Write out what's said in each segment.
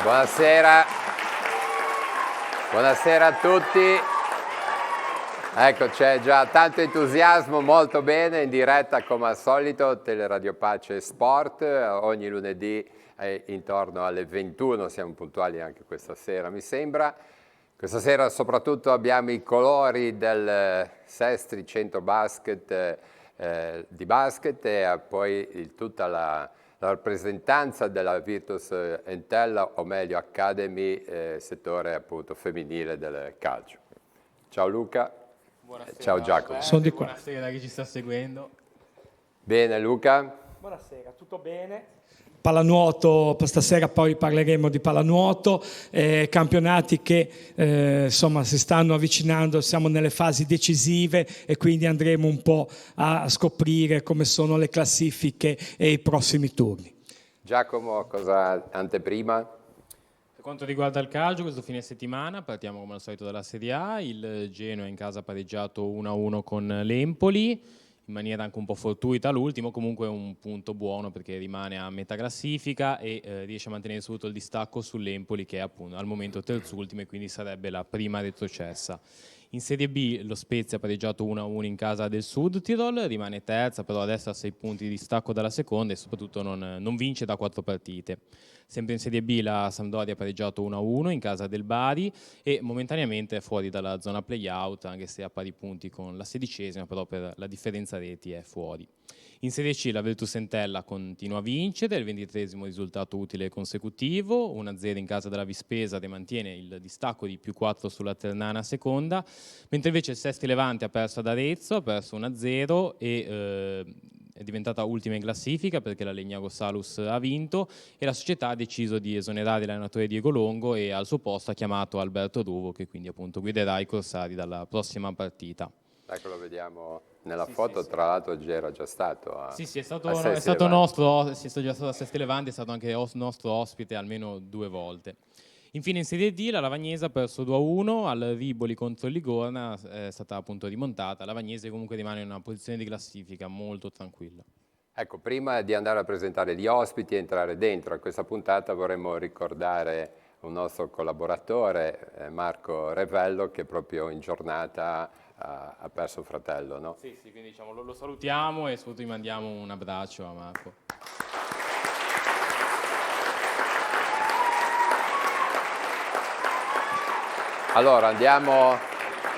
Buonasera, buonasera a tutti. Ecco, c'è già tanto entusiasmo, molto bene, in diretta come al solito, Teleradio Pace Sport, ogni lunedì intorno alle 21, siamo puntuali anche questa sera mi sembra. Questa sera soprattutto abbiamo i colori del Sestri Centro Basket di basket e poi tutta la rappresentanza della Virtus Entella, o meglio Academy, settore appunto femminile del calcio. Ciao Luca. Buonasera, ciao Giacomo. Sono di qua. Buonasera a chi ci sta seguendo. Bene Luca? Buonasera, tutto bene? Pallanuoto, stasera poi parleremo di pallanuoto, campionati che insomma si stanno avvicinando, siamo nelle fasi decisive e quindi andremo un po' a scoprire come sono le classifiche e i prossimi turni. Giacomo, cosa anteprima? Per quanto riguarda il calcio, questo fine settimana partiamo come al solito dalla Serie A, il Genoa in casa ha pareggiato 1-1 con l'Empoli, in maniera anche un po' fortuita l'ultimo, comunque è un punto buono perché rimane a metà classifica e riesce a mantenere subito il distacco sull'Empoli che è appunto al momento terzultimo e quindi sarebbe la prima retrocessa. In Serie B lo Spezia ha pareggiato 1-1 in casa del Sud Tirol, rimane terza, però adesso ha 6 punti di distacco dalla seconda e soprattutto non vince da 4 partite. Sempre in Serie B la Sampdoria ha pareggiato 1-1 in casa del Bari e momentaneamente è fuori dalla zona play-out, anche se a pari punti con la 16ª, però per la differenza reti è fuori. In Serie C la Virtus Entella continua a vincere, il 23esimo risultato utile consecutivo, 1-0 in casa della Vispesade mantiene il distacco di +4 sulla Ternana seconda, mentre invece il Sestri Levante ha perso ad Arezzo, ha perso 1-0 e è diventata ultima in classifica perché la Legnaro Salus ha vinto e la società ha deciso di esonerare l'allenatore Diego Longo e al suo posto ha chiamato Alberto Ruvo che quindi appunto guiderà i corsari dalla prossima partita. Ecco, lo vediamo nella foto, tra l'altro era già stato a Sì, è stato nostro, è già stato a Sestri Levante, è stato anche nostro ospite almeno 2 volte. Infine in Serie D la Lavagnese ha perso 2-1 al Riboli contro il Ligorna, è stata appunto rimontata. La Lavagnese comunque rimane in una posizione di classifica molto tranquilla. Ecco, prima di andare a presentare gli ospiti e entrare dentro a questa puntata vorremmo ricordare un nostro collaboratore, Marco Revello, che proprio in giornata ha perso un fratello, no? Sì, quindi diciamo, lo salutiamo e soprattutto gli mandiamo un abbraccio a Marco. Allora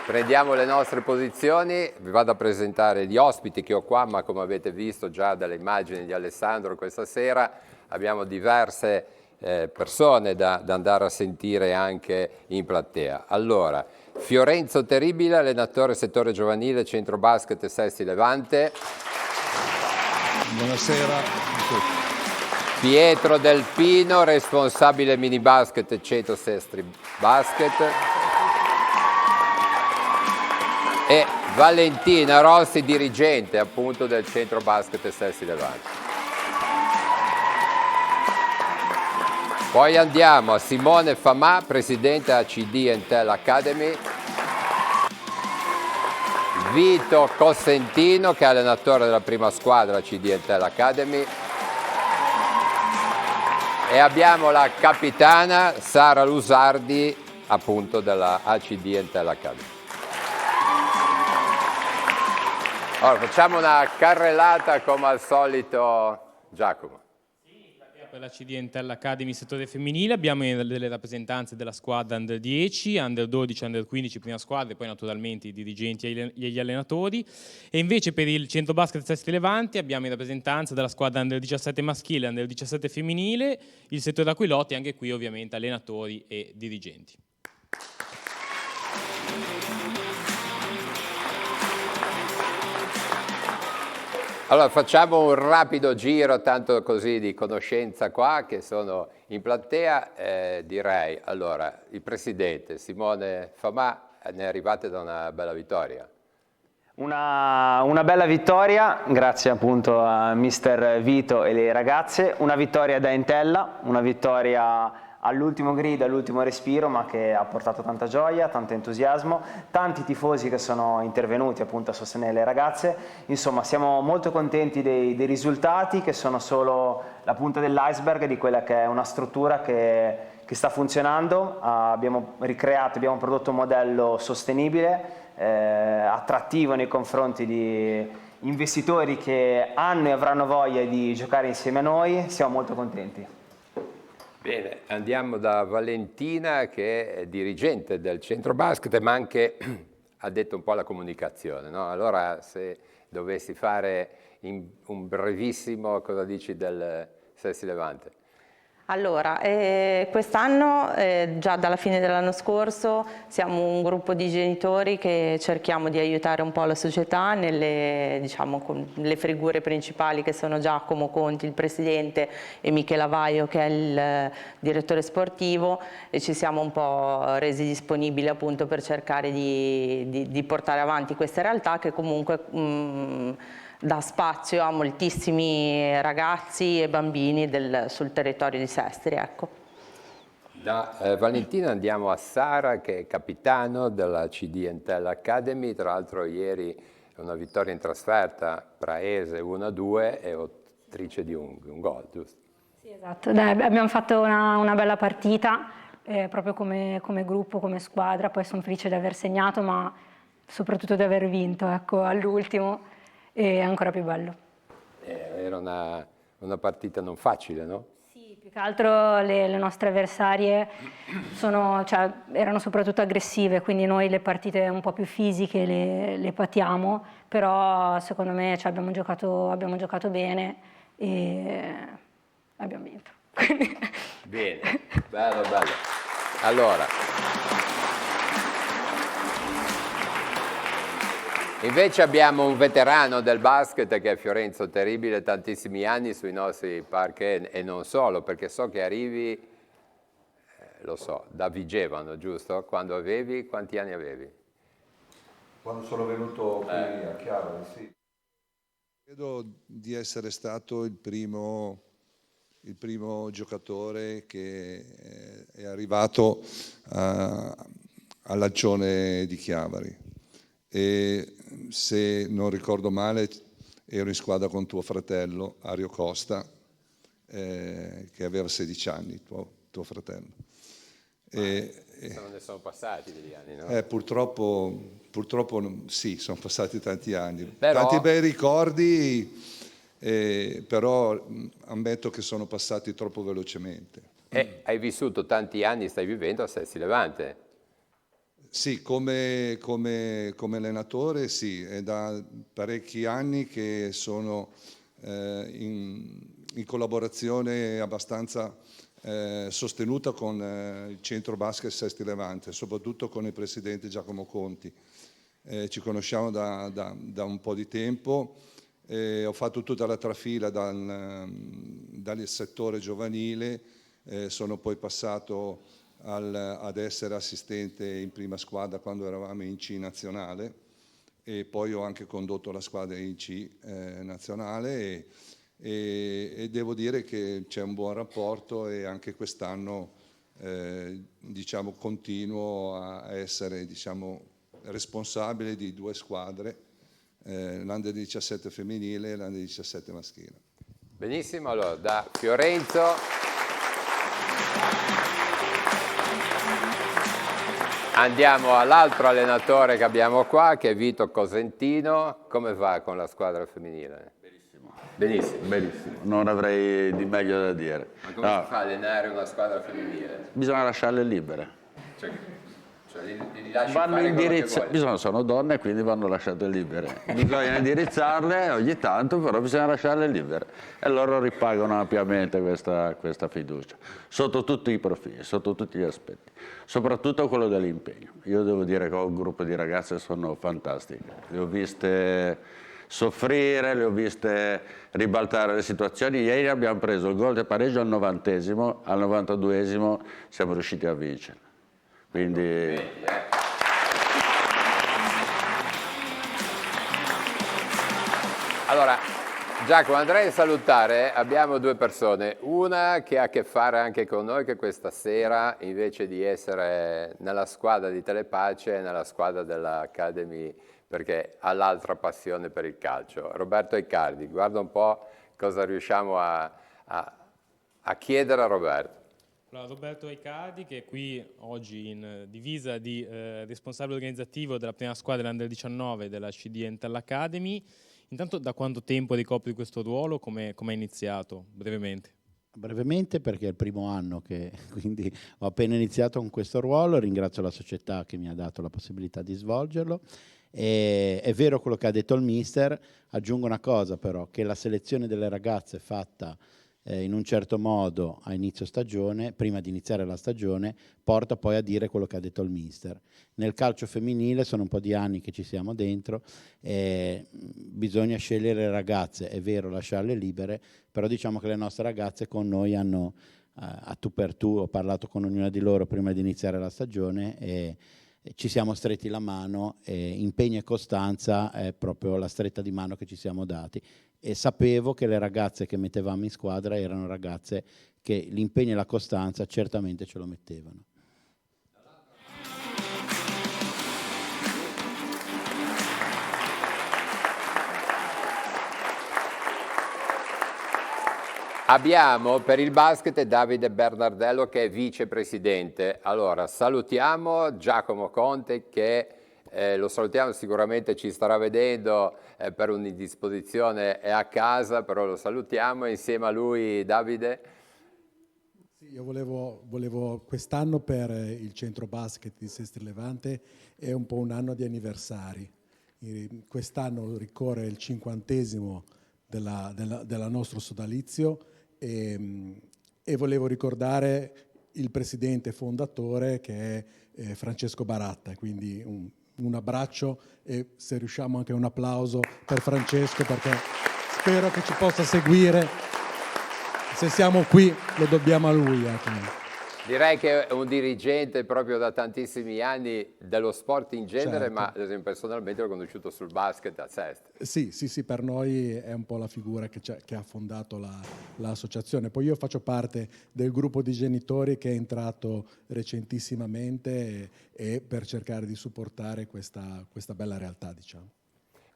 prendiamo le nostre posizioni, vi vado a presentare gli ospiti che ho qua, ma come avete visto già dalle immagini di Alessandro questa sera abbiamo diverse persone da andare a sentire anche in platea. Allora, Fiorenzo Terribile, allenatore settore giovanile, Centro Basket e Sestri Levante. Buonasera a tutti. Pietro Del Pino, responsabile mini basket e Ceto Sestri Basket. E Valentina Rossi, dirigente appunto del Centro Basket e Sestri Levante. Poi andiamo a Simone Famà, presidente ACD Entella Academy. Vito Cosentino, che è allenatore della prima squadra ACD Entella Academy. E abbiamo la capitana Sara Lusardi, appunto della ACD Entella Academy. Allora, facciamo una carrellata come al solito, Giacomo. Per la CD Entella Academy settore femminile abbiamo delle rappresentanze della squadra Under 10, Under 12, Under 15 prima squadra e poi naturalmente i dirigenti e gli allenatori e invece per il Centro Basket Sestri Levante abbiamo in rappresentanza della squadra Under 17 maschile, Under 17 femminile, il settore Aquilotti, anche qui ovviamente allenatori e dirigenti. Allora facciamo un rapido giro, tanto così di conoscenza qua, che sono in platea, direi, allora, il presidente Simone Famà, ne arrivate da una bella vittoria. Una bella vittoria, grazie appunto a mister Vito e le ragazze, una vittoria da Entella, una vittoria all'ultimo grido, all'ultimo respiro, ma che ha portato tanta gioia, tanto entusiasmo, tanti tifosi che sono intervenuti appunto a sostenere le ragazze. Insomma, siamo molto contenti dei risultati, che sono solo la punta dell'iceberg di quella che è una struttura che sta funzionando. Abbiamo prodotto un modello sostenibile, attrattivo nei confronti di investitori che hanno e avranno voglia di giocare insieme a noi. Siamo molto contenti. Bene, andiamo da Valentina, che è dirigente del centro basket, ma anche ha detto un po' la comunicazione, no? Allora, se dovessi fare in un brevissimo, cosa dici del Sessi Levante? Allora, quest'anno, già dalla fine dell'anno scorso, siamo un gruppo di genitori che cerchiamo di aiutare un po' la società nelle, diciamo, con le figure principali che sono Giacomo Conti, il presidente, e Michela Vaio, che è il direttore sportivo, e ci siamo un po' resi disponibili appunto per cercare di portare avanti queste realtà che comunque dà spazio a moltissimi ragazzi e bambini sul territorio di Sestri. Ecco. Da Valentina andiamo a Sara, che è capitano della CD Entella Academy, tra l'altro ieri una vittoria in trasferta, Praese 1-2 e autrice di un gol, giusto? Sì, esatto. Dai, abbiamo fatto una bella partita, proprio come gruppo, come squadra, poi sono felice di aver segnato, ma soprattutto di aver vinto, ecco, all'ultimo. È ancora più bello. Era una partita non facile, no? Sì, più che altro le nostre avversarie erano soprattutto aggressive, quindi noi le partite un po' più fisiche le patiamo, però secondo me abbiamo giocato bene e abbiamo vinto. Bene, bello, bello. Allora, invece abbiamo un veterano del basket che è Fiorenzo Terribile, tantissimi anni sui nostri parquet e non solo, perché so che arrivi, lo so, da Vigevano, giusto? Quando avevi, quanti anni avevi? Quando sono venuto qui a Chiavari, sì. Credo di essere stato il primo giocatore che è arrivato all'Accione di Chiavari. E se non ricordo male ero in squadra con tuo fratello Ario Costa, che aveva 16 anni, tuo fratello. Ne sono passati degli anni, no? Purtroppo sì, sono passati tanti anni. Però, tanti bei ricordi, però ammetto che sono passati troppo velocemente. Hai vissuto tanti anni, stai vivendo a Sessi Levante. Sì, come allenatore sì, è da parecchi anni che sono in collaborazione abbastanza sostenuta con il centro basket Sesti Levante, soprattutto con il presidente Giacomo Conti. Ci conosciamo da un po' di tempo, ho fatto tutta la trafila dal settore giovanile, sono poi passato ad essere assistente in prima squadra quando eravamo in C nazionale e poi ho anche condotto la squadra in C nazionale e devo dire che c'è un buon rapporto e anche quest'anno diciamo, continuo a essere responsabile di 2 squadre, l'Under 17 femminile e l'Under 17 maschile. Benissimo, allora da Fiorenzo andiamo all'altro allenatore che abbiamo qua, che è Vito Cosentino. Come va con la squadra femminile? Benissimo. Benissimo, non avrei di meglio da dire. Ma come si fa a allenare una squadra femminile? Bisogna lasciarle libere. Cioè li lasci fare quello che vogliono. Sono donne, quindi vanno lasciate libere. Bisogna indirizzarle ogni tanto, però bisogna lasciarle libere. E loro ripagano ampiamente questa fiducia, sotto tutti i profili, sotto tutti gli aspetti, soprattutto quello dell'impegno. Io devo dire che ho un gruppo di ragazze sono fantastiche. Le ho viste soffrire, le ho viste ribaltare le situazioni. Ieri abbiamo preso il gol del pareggio al 90esimo, al 92esimo siamo riusciti a vincere. Quindi Allora, Giacomo, andrei a salutare, abbiamo 2 persone, una che ha a che fare anche con noi, che questa sera invece di essere nella squadra di Telepace è nella squadra dell'Academy perché ha l'altra passione per il calcio. Roberto Icardi, guarda un po' cosa riusciamo a chiedere a Roberto. Allora, Roberto Riccardi, che è qui oggi in divisa di responsabile organizzativo della prima squadra dell'Under 19 della CD Entella Academy. Intanto, da quanto tempo ricopri questo ruolo? Come è iniziato? Brevemente. Brevemente, perché è il primo anno che quindi ho appena iniziato con questo ruolo. Ringrazio la società che mi ha dato la possibilità di svolgerlo. È vero quello che ha detto il mister. Aggiungo una cosa però, che la selezione delle ragazze fatta in un certo modo a inizio stagione, prima di iniziare la stagione, porta poi a dire quello che ha detto il mister. Nel calcio femminile sono un po' di anni che ci siamo dentro, bisogna scegliere le ragazze, è vero, lasciarle libere, però diciamo che le nostre ragazze con noi hanno a tu per tu, ho parlato con ognuna di loro prima di iniziare la stagione e ci siamo stretti la mano, impegno e costanza è proprio la stretta di mano che ci siamo dati. E sapevo che le ragazze che mettevamo in squadra erano ragazze che l'impegno e la costanza certamente ce lo mettevano. Abbiamo per il basket Davide Bernardello che è vicepresidente. Allora salutiamo Giacomo Conte che lo salutiamo, sicuramente ci starà vedendo per un'indisposizione, è a casa, però lo salutiamo. Insieme a lui Davide. Sì, io volevo quest'anno per il centro basket di Sestri Levante è un po' un anno di anniversari. Quest'anno ricorre il 50° della nostro sodalizio e volevo ricordare il presidente fondatore che è Francesco Baratta, quindi un abbraccio e se riusciamo anche un applauso per Francesco, perché spero che ci possa seguire. Se siamo qui lo dobbiamo a lui. Direi che è un dirigente proprio da tantissimi anni dello sport in genere, certo. Ma ad esempio personalmente l'ho conosciuto sul basket a Sestri. Sì, per noi è un po' la figura che ha fondato l'associazione. Poi io faccio parte del gruppo di genitori che è entrato recentissimamente e per cercare di supportare questa bella realtà, diciamo.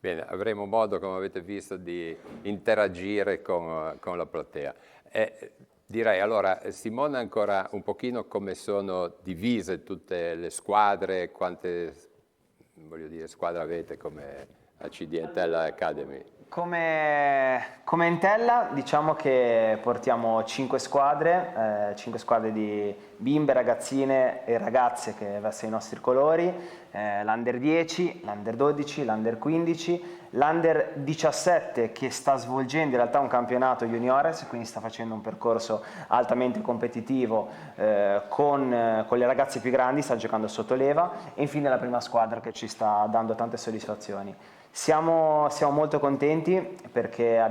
Bene, avremo modo, come avete visto, di interagire con la platea. Direi allora, Simona, ancora un pochino come sono divise tutte le squadre, quante squadre avete come ACD Entella Academy? Come Entella diciamo che portiamo 5 squadre di bimbe, ragazzine e ragazze che vestono i nostri colori, l'Under 10, l'Under 12, l'Under 15, l'Under 17 che sta svolgendo in realtà un campionato juniores, quindi sta facendo un percorso altamente competitivo con le ragazze più grandi, sta giocando sotto leva, e infine la prima squadra che ci sta dando tante soddisfazioni. Siamo molto contenti perché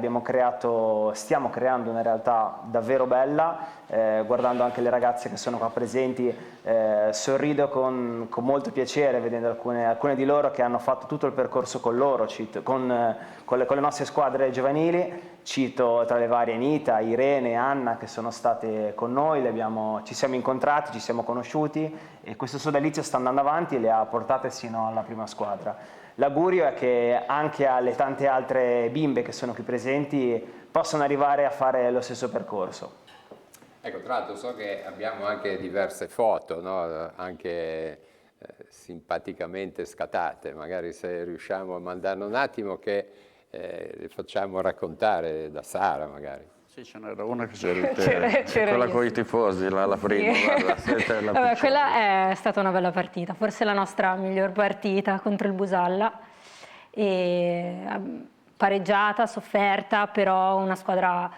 stiamo creando una realtà davvero bella, guardando anche le ragazze che sono qua presenti, sorrido con molto piacere vedendo alcune di loro che hanno fatto tutto il percorso con loro, con le nostre squadre giovanili. Cito tra le varie Anita, Irene, Anna che sono state con noi, ci siamo incontrati, ci siamo conosciuti e questo sodalizio sta andando avanti e le ha portate sino alla prima squadra. L'augurio è che anche alle tante altre bimbe che sono qui presenti possano arrivare a fare lo stesso percorso. Ecco, tra l'altro so che abbiamo anche diverse foto, no? Anche simpaticamente scattate, magari se riusciamo a mandarne un attimo che le facciamo raccontare da Sara magari. Sì, ce n'era una che c'era quella con i tifosi, la prima. Sì. Vabbè, quella è stata una bella partita, forse la nostra miglior partita contro il Busalla, pareggiata, sofferta, però una squadra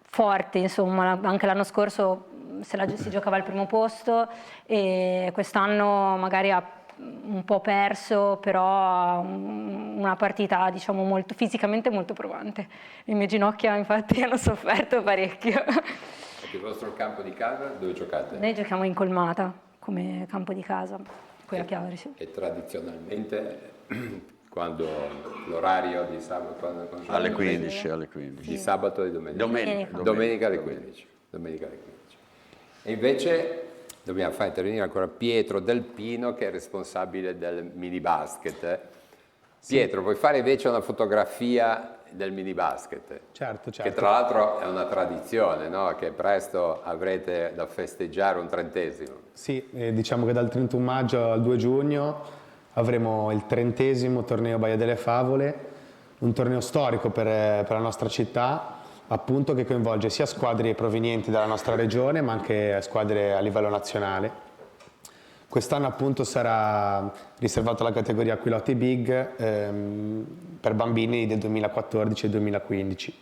forte, insomma, anche l'anno scorso si giocava al primo posto e quest'anno magari ha un po' perso, però una partita diciamo fisicamente molto provante. Le mie ginocchia infatti hanno sofferto parecchio. Il vostro campo di casa dove giocate? Noi giochiamo in Colmata come campo di casa, qui a Chiavari. Sì. E tradizionalmente quando l'orario di sabato? Alle 15. Di sabato e domenica? Domenica alle 15. E invece dobbiamo far intervenire ancora Pietro Del Pino che è responsabile del mini basket. Pietro, vuoi fare invece una fotografia del mini basket. Certo. Che tra l'altro è una tradizione, no? Che presto avrete da festeggiare un 30°. Sì, diciamo che dal 31 maggio al 2 giugno avremo il 30° torneo Baia delle Favole, un torneo storico per la nostra città, appunto, che coinvolge sia squadre provenienti dalla nostra regione ma anche squadre a livello nazionale. Quest'anno appunto sarà riservato alla categoria Aquilotti Big per bambini del 2014 e 2015.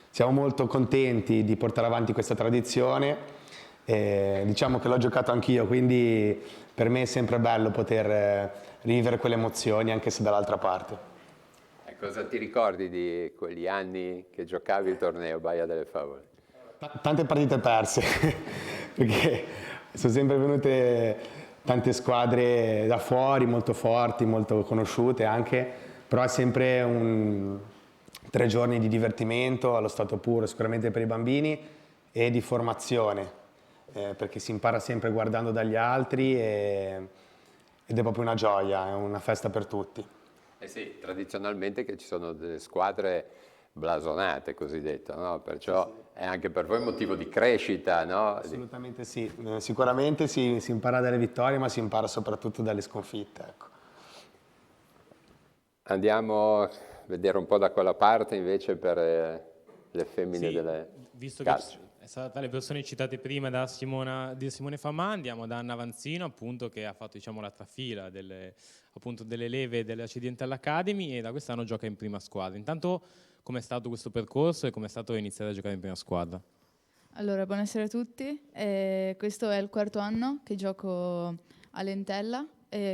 Siamo molto contenti di portare avanti questa tradizione, diciamo che l'ho giocato anch'io, quindi per me è sempre bello poter rivivere quelle emozioni anche se dall'altra parte. E cosa ti ricordi di quegli anni che giocavi il torneo Baia delle Favole? Tante partite perse, perché sono sempre venute tante squadre da fuori, molto forti, molto conosciute anche, però è sempre 3 giorni di divertimento allo stato puro, sicuramente per i bambini, e di formazione, perché si impara sempre guardando dagli altri ed è proprio una gioia, è una festa per tutti. Eh sì, tradizionalmente che ci sono delle squadre blasonate, cosiddetto, no? Perciò è anche per voi motivo di crescita, no? Assolutamente sì, sicuramente si impara dalle vittorie, ma si impara soprattutto dalle sconfitte. Ecco. Andiamo a vedere un po' da quella parte invece per le femmine delle visto calcio. che è stata tra le persone citate prima da Simone Famà, andiamo da Anna Vanzino, appunto, che ha fatto, diciamo, la trafila delle leve dell'Accidental Academy e da quest'anno gioca in prima squadra. Intanto, com'è stato questo percorso e com'è stato iniziare a giocare in prima squadra? Allora, buonasera a tutti. Questo è il 4º anno che gioco all'Entella.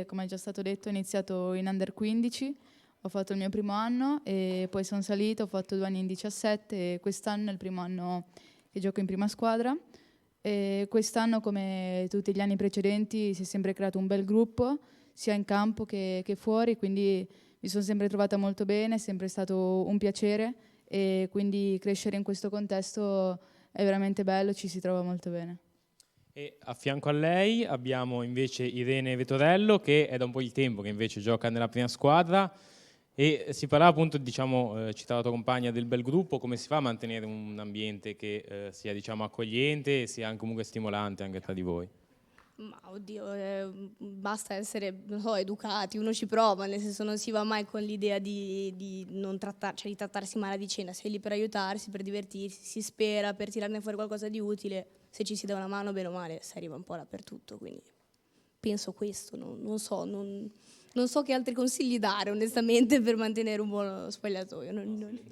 Come è già stato detto, ho iniziato in Under 15, ho fatto il mio primo anno e poi sono salito, ho fatto 2 anni in 17 e quest'anno è il primo anno che gioco in prima squadra. E quest'anno, come tutti gli anni precedenti, si è sempre creato un bel gruppo, sia in campo che fuori, quindi mi sono sempre trovata molto bene, è sempre stato un piacere e quindi crescere in questo contesto è veramente bello, ci si trova molto bene. E a fianco a lei abbiamo invece Irene Vetorello, che è da un po' di tempo che invece gioca nella prima squadra e si parlava appunto, diciamo, citava la tua compagna, del bel gruppo, come si fa a mantenere un ambiente che sia, diciamo, accogliente e sia anche comunque stimolante anche tra di voi? Ma oddio, basta essere, non so, educati, uno ci prova, nel senso non si va mai con l'idea di non di trattarsi male a vicenda, sei lì per aiutarsi, per divertirsi, si spera, per tirarne fuori qualcosa di utile, se ci si dà una mano bene o male si arriva un po' dappertutto, quindi penso questo, non so che altri consigli dare onestamente per mantenere un buono spogliatoio.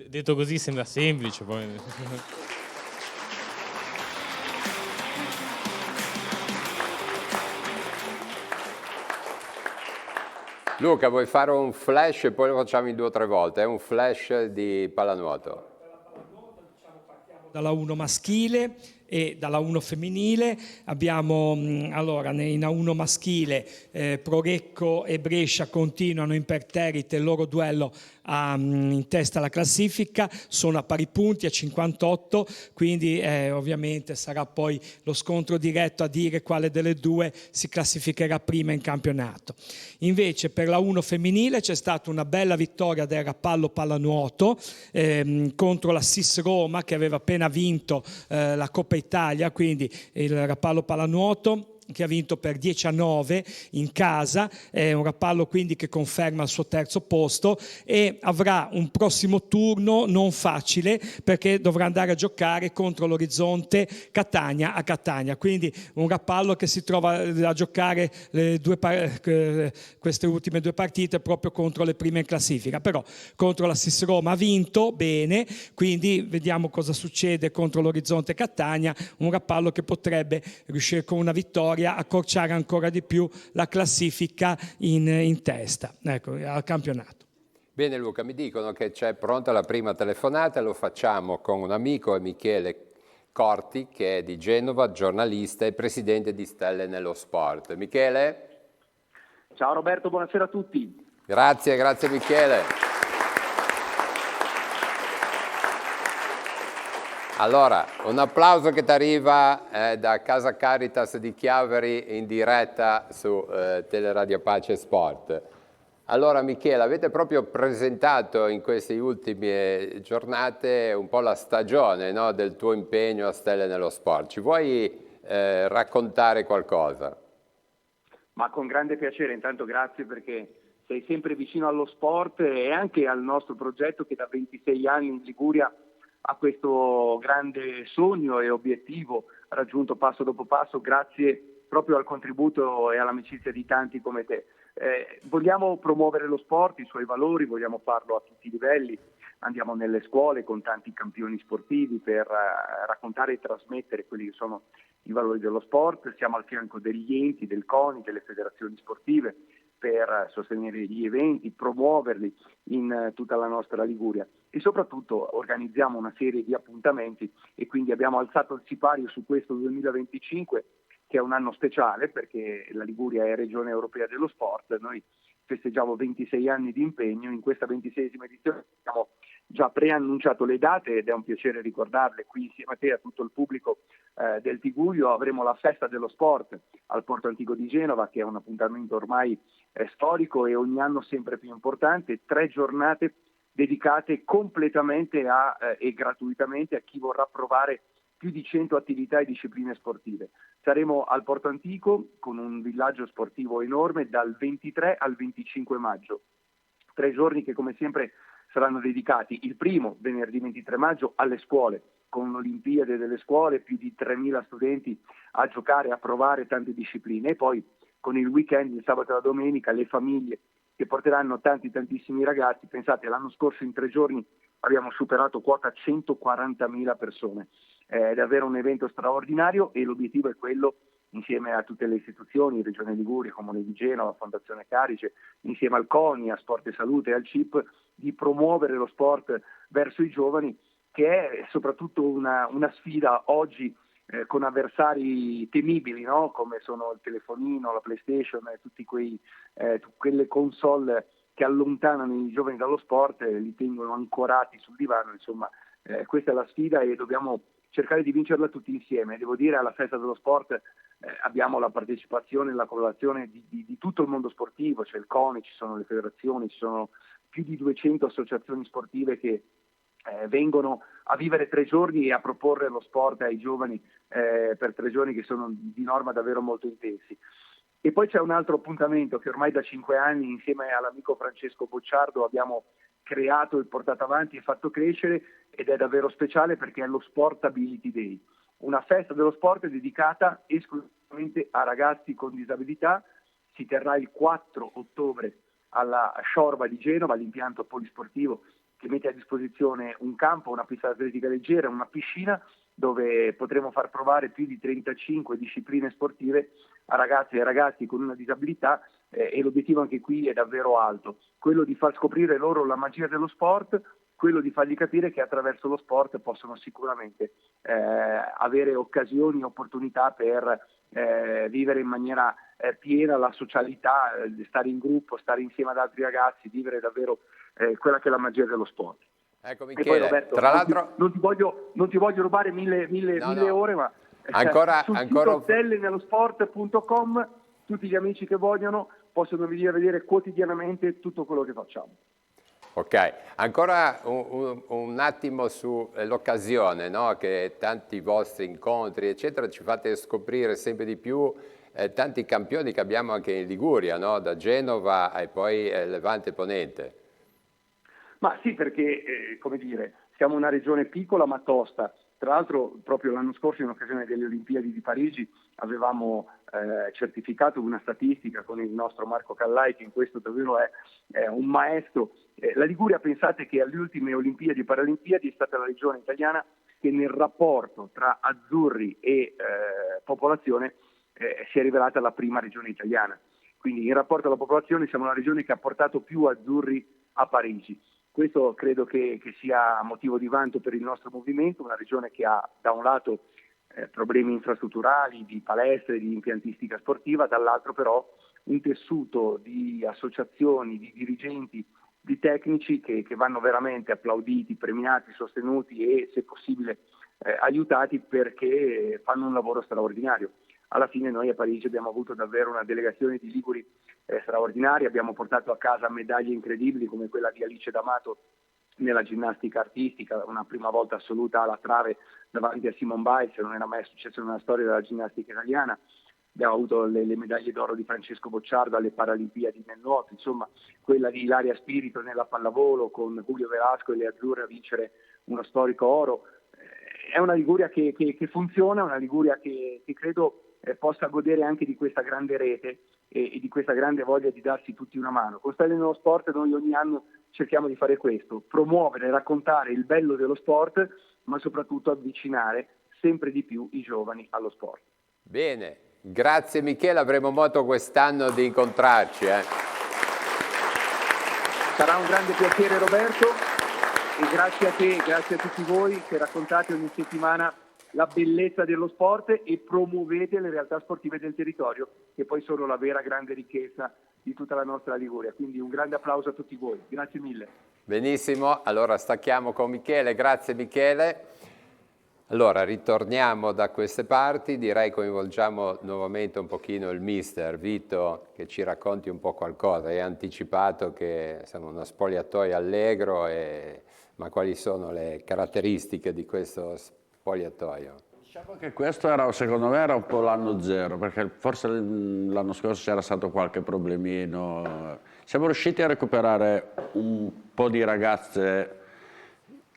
Detto così sembra semplice poi. Luca, vuoi fare un flash e poi lo facciamo in 2 o 3 volte? È un flash di pallanuoto. Dalla 1 maschile e dalla 1 femminile. Abbiamo allora in A1 maschile Prorecco e Brescia continuano imperterrite il loro duello in testa alla classifica, sono a pari punti a 58, quindi ovviamente sarà poi lo scontro diretto a dire quale delle due si classificherà prima in campionato. Invece per la 1 femminile c'è stata una bella vittoria del Rapallo Pallanuoto contro la SIS Roma, che aveva appena vinto la Coppa Italia, quindi il Rapallo Pallanuoto che ha vinto per 10-9 in casa, è un Rapallo quindi che conferma il suo 3° posto e avrà un prossimo turno non facile perché dovrà andare a giocare contro l'Orizzonte Catania a Catania, quindi un Rapallo che si trova a giocare queste ultime 2 partite proprio contro le prime in classifica, però contro la SIS Roma ha vinto bene, quindi vediamo cosa succede contro l'Orizzonte Catania, un Rapallo che potrebbe riuscire con una vittoria accorciare ancora di più la classifica in testa, ecco, al campionato. Bene Luca, mi dicono che c'è pronta la prima telefonata, lo facciamo con un amico, Michele Corti, che è di Genova, giornalista e presidente di Stelle nello Sport. Michele? Ciao Roberto, buonasera a tutti. Grazie Michele. Allora, un applauso che ti arriva da Casa Caritas di Chiavari in diretta su Teleradio Pace Sport. Allora Michele, avete proprio presentato in queste ultime giornate un po' la stagione, no, del tuo impegno a Stelle nello Sport. Ci vuoi raccontare qualcosa? Ma con grande piacere, intanto grazie perché sei sempre vicino allo sport e anche al nostro progetto che da 26 anni in Liguria ha questo grande sogno e obiettivo raggiunto passo dopo passo grazie proprio al contributo e all'amicizia di tanti come te. Vogliamo promuovere lo sport, i suoi valori, vogliamo farlo a tutti i livelli, andiamo nelle scuole con tanti campioni sportivi per raccontare e trasmettere quelli che sono i valori dello sport, siamo al fianco degli enti, del CONI, delle federazioni sportive per sostenere gli eventi, promuoverli in tutta la nostra Liguria e soprattutto organizziamo una serie di appuntamenti e quindi abbiamo alzato il sipario su questo 2025 che è un anno speciale perché la Liguria è regione europea dello sport, noi festeggiamo 26 anni di impegno, in questa 26esima edizione abbiamo già preannunciato le date ed è un piacere ricordarle qui insieme a te e a tutto il pubblico del Tigullio. Avremo la festa dello sport al Porto Antico di Genova che è un appuntamento ormai storico e ogni anno sempre più importante, 3 giornate dedicate completamente e gratuitamente a chi vorrà provare più di 100 attività e discipline sportive. Saremo al Porto Antico con un villaggio sportivo enorme dal 23 al 25 maggio. 3 giorni che come sempre saranno dedicati il primo, venerdì 23 maggio, alle scuole, con un'Olimpiade delle scuole, più di 3.000 studenti a giocare, a provare tante discipline e poi con il weekend, il sabato e la domenica, le famiglie che porteranno tantissimi ragazzi. Pensate, l'anno scorso in 3 giorni abbiamo superato quota 140.000 persone. È davvero un evento straordinario e l'obiettivo è quello, insieme a tutte le istituzioni, Regione Liguria, Comune di Genova, Fondazione Carice, insieme al CONI, a Sport e Salute e al CIP, di promuovere lo sport verso i giovani, che è soprattutto una sfida oggi con avversari temibili, no? Come sono il telefonino, la PlayStation, tutte quelle console che allontanano i giovani dallo sport, li tengono ancorati sul divano, insomma questa è la sfida e dobbiamo cercare di vincerla tutti insieme. Devo dire, alla festa dello sport abbiamo la partecipazione e la collaborazione di tutto il mondo sportivo, c'è il CONI, ci sono le federazioni, ci sono più di 200 associazioni sportive che vengono a vivere 3 giorni e a proporre lo sport ai giovani per 3 giorni che sono di norma davvero molto intensi. E poi c'è un altro appuntamento che ormai da 5 anni insieme all'amico Francesco Bocciardo abbiamo creato e portato avanti e fatto crescere ed è davvero speciale perché è lo Sportability Day, una festa dello sport dedicata esclusivamente a ragazzi con disabilità. Si terrà il 4 ottobre alla Sciorba di Genova, l'impianto polisportivo che mette a disposizione un campo, una pista atletica leggera, una piscina dove potremo far provare più di 35 discipline sportive a ragazze e ragazzi con una disabilità e l'obiettivo anche qui è davvero alto, quello di far scoprire loro la magia dello sport, quello di fargli capire che attraverso lo sport possono sicuramente avere occasioni e opportunità per vivere in maniera piena la socialità, stare in gruppo, stare insieme ad altri ragazzi, vivere davvero quella che è la magia dello sport. Ecco E Michele, poi Roberto, tra l'altro non ti voglio rubare mille ore, ma sul sito stellenellosport.com tutti gli amici che vogliono possono venire a vedere quotidianamente tutto quello che facciamo. Ok, ancora un attimo sull'occasione, no? Che tanti vostri incontri eccetera ci fate scoprire sempre di più tanti campioni che abbiamo anche in Liguria, no? Da Genova e poi Levante Ponente. Ma sì, perché come dire, siamo una regione piccola ma tosta. Tra l'altro proprio l'anno scorso in occasione delle Olimpiadi di Parigi avevamo certificato una statistica con il nostro Marco Callai, che in questo davvero è un maestro. La Liguria, pensate che alle ultime Olimpiadi e Paralimpiadi è stata la regione italiana che nel rapporto tra azzurri e popolazione si è rivelata la prima regione italiana. Quindi in rapporto alla popolazione siamo la regione che ha portato più azzurri a Parigi. Questo credo che sia motivo di vanto per il nostro movimento, una regione che ha da un lato problemi infrastrutturali, di palestre, di impiantistica sportiva, dall'altro però un tessuto di associazioni, di dirigenti, di tecnici che vanno veramente applauditi, premiati, sostenuti e se possibile aiutati perché fanno un lavoro straordinario. alla fine noi a Parigi abbiamo avuto davvero una delegazione di liguri straordinaria, abbiamo portato a casa medaglie incredibili come quella di Alice D'Amato nella ginnastica artistica, una prima volta assoluta alla trave davanti a Simone Biles, non era mai successo nella storia della ginnastica italiana. Abbiamo avuto le medaglie d'oro di Francesco Bocciardo alle Paralimpiadi nel nuoto, insomma quella di Ilaria Spirito nella pallavolo con Julio Velasco e le azzurre a vincere uno storico oro. È una Liguria che funziona, una Liguria che credo possa godere anche di questa grande rete e di questa grande voglia di darsi tutti una mano. Con Stelle nello Sport noi ogni anno cerchiamo di fare questo, promuovere, raccontare il bello dello sport, ma soprattutto avvicinare sempre di più i giovani allo sport. Bene, grazie Michele, avremo modo quest'anno di incontrarci. Sarà un grande piacere Roberto e grazie a te, grazie a tutti voi che raccontate ogni settimana la bellezza dello sport e promuovete le realtà sportive del territorio che poi sono la vera grande ricchezza di tutta la nostra Liguria. Quindi un grande applauso a tutti voi, grazie mille. Benissimo, allora stacchiamo con Michele, grazie Michele. Allora ritorniamo da queste parti, direi coinvolgiamo nuovamente un pochino il mister Vito che ci racconti un po' qualcosa. Hai anticipato che siamo uno spogliatoio allegro, ma quali sono le caratteristiche di questo spogliatoio? Diciamo che questo era, secondo me, era un po' l'anno zero, perché forse l'anno scorso c'era stato qualche problemino. Siamo riusciti a recuperare un po' di ragazze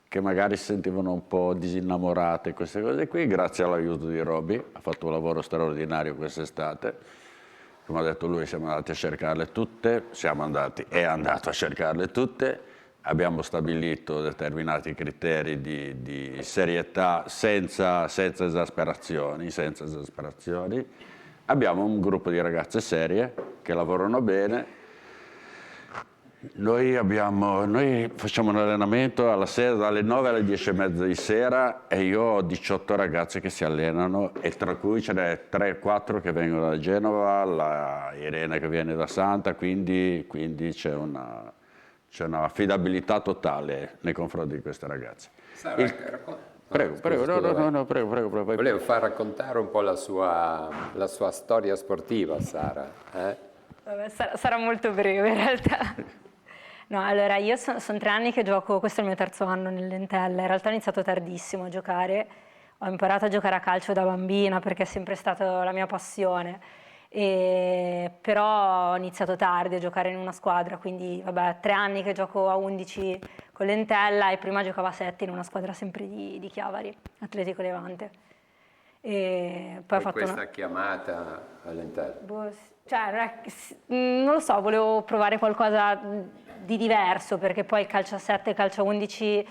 che magari si sentivano un po' disinnamorate, queste cose qui, grazie all'aiuto di Roby, ha fatto un lavoro straordinario quest'estate. Come ha detto lui, siamo andati a cercarle tutte, è andato a cercarle tutte, abbiamo stabilito determinati criteri di serietà senza esasperazioni, Abbiamo un gruppo di ragazze serie che lavorano bene. Noi facciamo un allenamento alla sera dalle 9 alle 10:30 di sera e io ho 18 ragazze che si allenano e tra cui ce n'è 3-4 che vengono da Genova, la Irene che viene da Santa, quindi c'è una affidabilità totale nei confronti di queste ragazze. Prego. Volevo far raccontare un po' la sua storia sportiva, Sara. Sarà molto breve in realtà. No, allora io sono 3 anni che gioco, questo è il mio 3º anno nell'Entella, in realtà ho iniziato tardissimo a giocare, ho imparato a giocare a calcio da bambina perché è sempre stata la mia passione, però ho iniziato tardi a giocare in una squadra, quindi vabbè 3 anni che gioco a 11 con l'Entella e prima giocavo a 7 in una squadra sempre di Chiavari, Atletico Levante. E poi ho fatto questa chiamata all'Entella? Non lo so, volevo provare qualcosa di diverso perché poi calcio a 7 e calcio a 11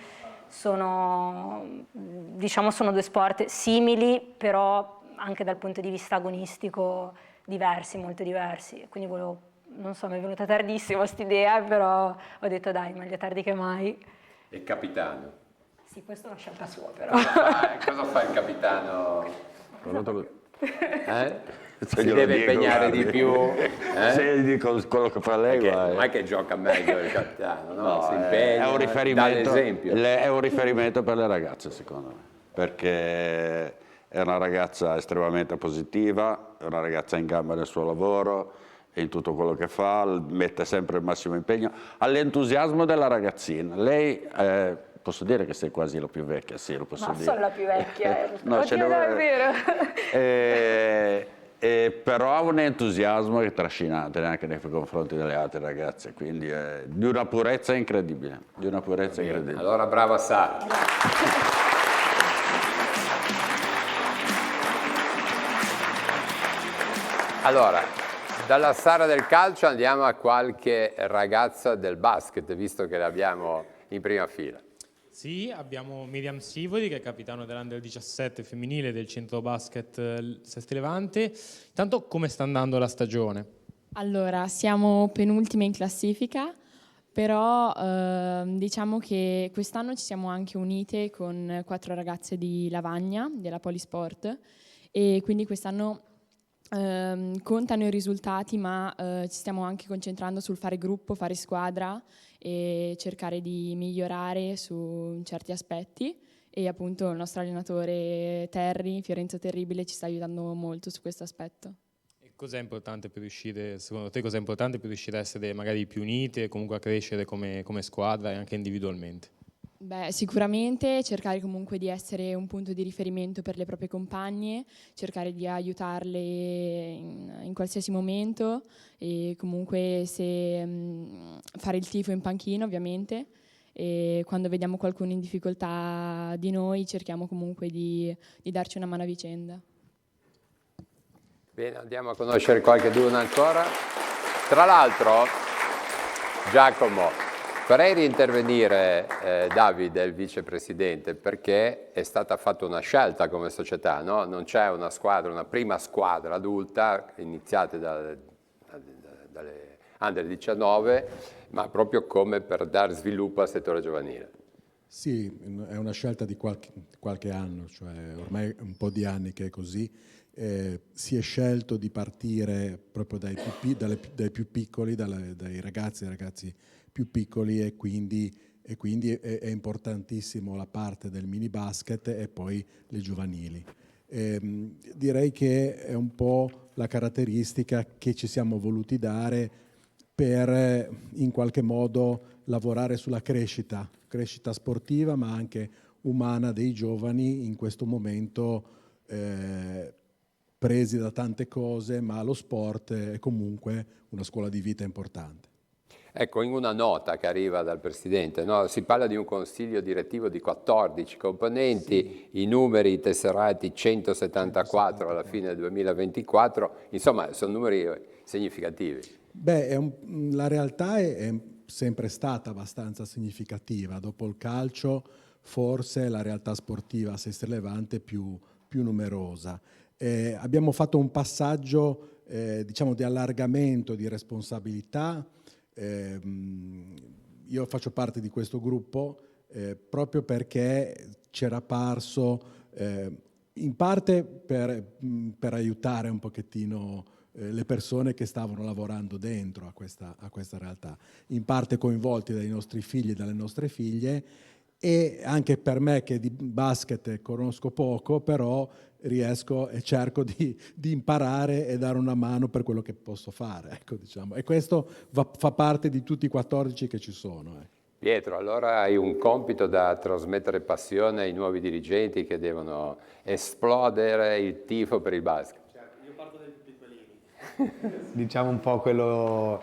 sono 2 sport simili, però anche dal punto di vista agonistico molto diversi. Quindi non so, mi è venuta tardissimo quest'idea, però ho detto dai, meglio tardi che mai. E capitano? Sì, questa è una scelta sua però. Cosa fa il capitano? Si deve impegnare di più? Se dico quello che fa lei, non è che gioca meglio il capitano, no? Si impegna, è un riferimento, dà l'esempio. È un riferimento per le ragazze, secondo me, perché è una ragazza estremamente positiva, è una ragazza in gamba nel suo lavoro e in tutto quello che fa, mette sempre il massimo impegno, all'entusiasmo della ragazzina. Lei posso dire che sei quasi la più vecchia, sì, lo posso dire. Ma sono la più vecchia, no, è vero. Però ha un entusiasmo che è trascinante anche nei confronti delle altre ragazze, quindi è di una purezza incredibile, Allora brava Sara. Allora, dalla Sara del calcio andiamo a qualche ragazza del basket, visto che l'abbiamo in prima fila. Sì, abbiamo Miriam Sivoli, che è capitano dell'Under 17 femminile del centro basket Sesti Levante. Intanto, come sta andando la stagione? Allora, siamo penultime in classifica, però diciamo che quest'anno ci siamo anche unite con 4 ragazze di Lavagna, della Polisport, e quindi quest'anno contano i risultati, ma ci stiamo anche concentrando sul fare gruppo, fare squadra e cercare di migliorare su certi aspetti. E appunto il nostro allenatore Terry, Fiorenzo Terribile, ci sta aiutando molto su questo aspetto. E cos'è importante per riuscire, secondo te, cos'è importante per riuscire a essere magari più unite e comunque a crescere come squadra e anche individualmente? Beh, sicuramente cercare comunque di essere un punto di riferimento per le proprie compagne, cercare di aiutarle in qualsiasi momento e comunque fare il tifo in panchina ovviamente, e quando vediamo qualcuno in difficoltà di noi cerchiamo comunque di darci una mano a vicenda. Bene, andiamo a conoscere qualcuno ancora. Tra l'altro, Giacomo, farei reintervenire Davide, il vicepresidente, perché è stata fatta una scelta come società, no? Non c'è una squadra, una prima squadra adulta, iniziate dalle Under 19, ma proprio come per dare sviluppo al settore giovanile. Sì, è una scelta di qualche anno, cioè ormai un po' di anni che è così. Si è scelto di partire proprio dai più piccoli, dai ragazzi più piccoli e quindi è importantissimo la parte del mini basket e poi le giovanili. Direi che è un po' la caratteristica che ci siamo voluti dare per in qualche modo lavorare sulla crescita sportiva ma anche umana dei giovani in questo momento presi da tante cose, ma lo sport è comunque una scuola di vita importante. Ecco, in una nota che arriva dal Presidente, no? Si parla di un consiglio direttivo di 14 componenti, sì. I numeri tesserati 174 alla fine del 2024, insomma sono numeri significativi. Beh, la realtà è sempre stata abbastanza significativa, dopo il calcio forse la realtà sportiva a Sestri Levante più numerosa. Abbiamo fatto un passaggio diciamo di allargamento di responsabilità. Io faccio parte di questo gruppo proprio perché c'era parso in parte per aiutare un pochettino le persone che stavano lavorando dentro a questa realtà, in parte coinvolti dai nostri figli e dalle nostre figlie, e anche per me che di basket conosco poco, però riesco e cerco di imparare e dare una mano per quello che posso fare, ecco, diciamo. E questo fa parte di tutti i 14 che ci sono. Pietro, allora hai un compito da trasmettere passione ai nuovi dirigenti che devono esplodere il tifo per il basket. Certo, io parto dai più piccolini. Diciamo un po' quello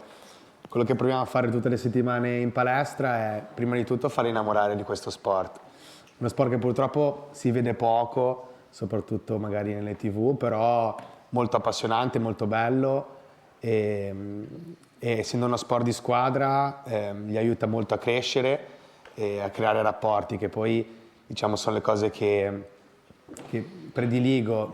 che proviamo a fare tutte le settimane in palestra è prima di tutto fare innamorare di questo sport. Uno sport che purtroppo si vede poco, soprattutto magari nelle TV, però molto appassionante, molto bello e essendo uno sport di squadra gli aiuta molto a crescere e a creare rapporti, che poi diciamo sono le cose che prediligo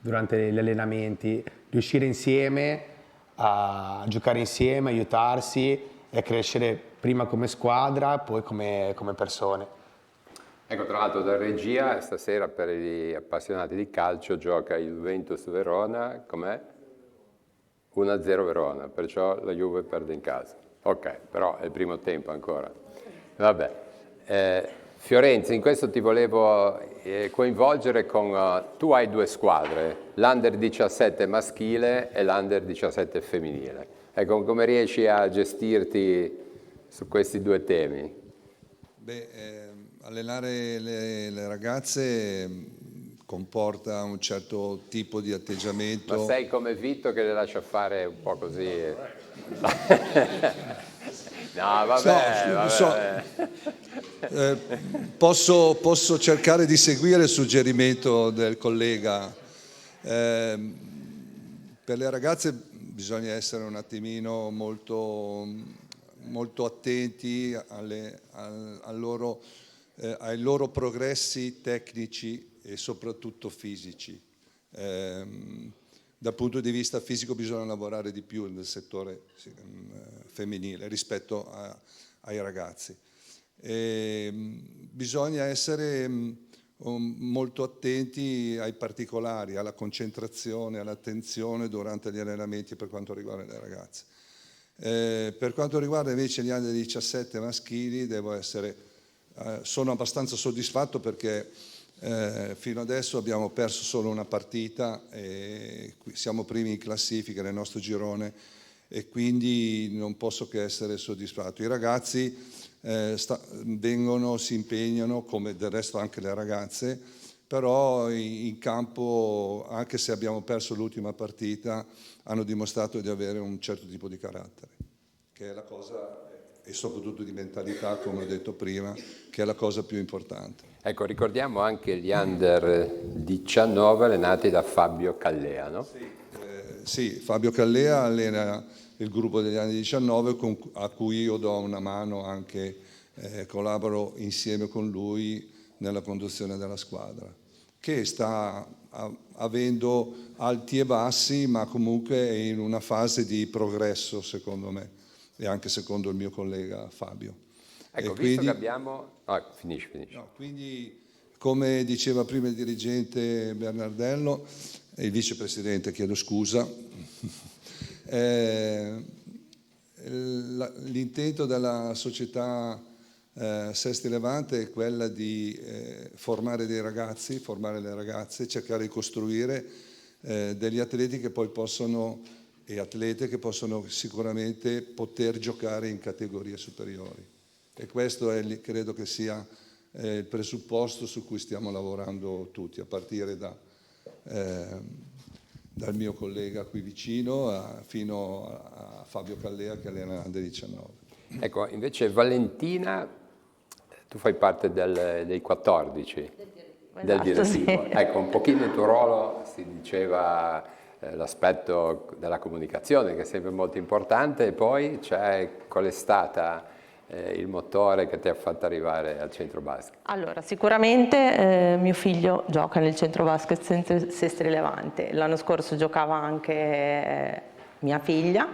durante gli allenamenti, riuscire insieme a giocare insieme, aiutarsi e a crescere prima come squadra, poi come persone. Ecco, tra l'altro da regia stasera per gli appassionati di calcio gioca il Juventus Verona, com'è? 1-0 Verona, perciò la Juve perde in casa. Ok, però è il primo tempo ancora. Vabbè. Fiorenzo, in questo ti volevo coinvolgere con... tu hai due squadre, l'Under 17 maschile e l'Under 17 femminile. Ecco, come riesci a gestirti su questi due temi? Beh, allenare le ragazze comporta un certo tipo di atteggiamento. Ma sei come Vito che le lascia fare un po' così? No, vabbè. Posso cercare di seguire il suggerimento del collega. Per le ragazze bisogna essere un attimino molto attenti ai loro progressi tecnici e soprattutto fisici. Dal punto di vista fisico bisogna lavorare di più nel settore femminile rispetto ai ragazzi. Bisogna essere molto attenti ai particolari, alla concentrazione, all'attenzione durante gli allenamenti per quanto riguarda le ragazze. Per quanto riguarda invece gli under 17 maschili, sono abbastanza soddisfatto perché fino adesso abbiamo perso solo una partita e siamo primi in classifica nel nostro girone e quindi non posso che essere soddisfatto. I ragazzi vengono, si impegnano, come del resto anche le ragazze, però in campo, anche se abbiamo perso l'ultima partita, hanno dimostrato di avere un certo tipo di carattere, che è la cosa, e soprattutto di mentalità, come ho detto prima, che è la cosa più importante. Ecco, ricordiamo anche gli under 19 allenati da Fabio Callea, no? Sì, Fabio Callea allena il gruppo degli anni 19 a cui io do una mano, anche collaboro insieme con lui nella conduzione della squadra, che sta avendo alti e bassi, ma comunque è in una fase di progresso, secondo me, e anche secondo il mio collega Fabio. Ecco, e visto quindi, che abbiamo... finisci. No, quindi, come diceva prima il dirigente Bernardello, il vicepresidente, chiedo scusa, l'intento della società Sesti Levante è quella di formare dei ragazzi, formare le ragazze, cercare di costruire degli atleti che poi possono, e atlete che possono sicuramente poter giocare in categorie superiori. E questo credo che sia il presupposto su cui stiamo lavorando tutti, a partire dal mio collega qui vicino fino a Fabio Callea che allena Under 19. Ecco, invece Valentina, tu fai parte dei 14, del direttivo. Sì. Ecco, un pochino il tuo ruolo, si diceva l'aspetto della comunicazione che è sempre molto importante, e poi qual è stata il motore che ti ha fatto arrivare al centro basket? Allora, sicuramente mio figlio gioca nel centro basket Sestri Levante. L'anno scorso giocava anche mia figlia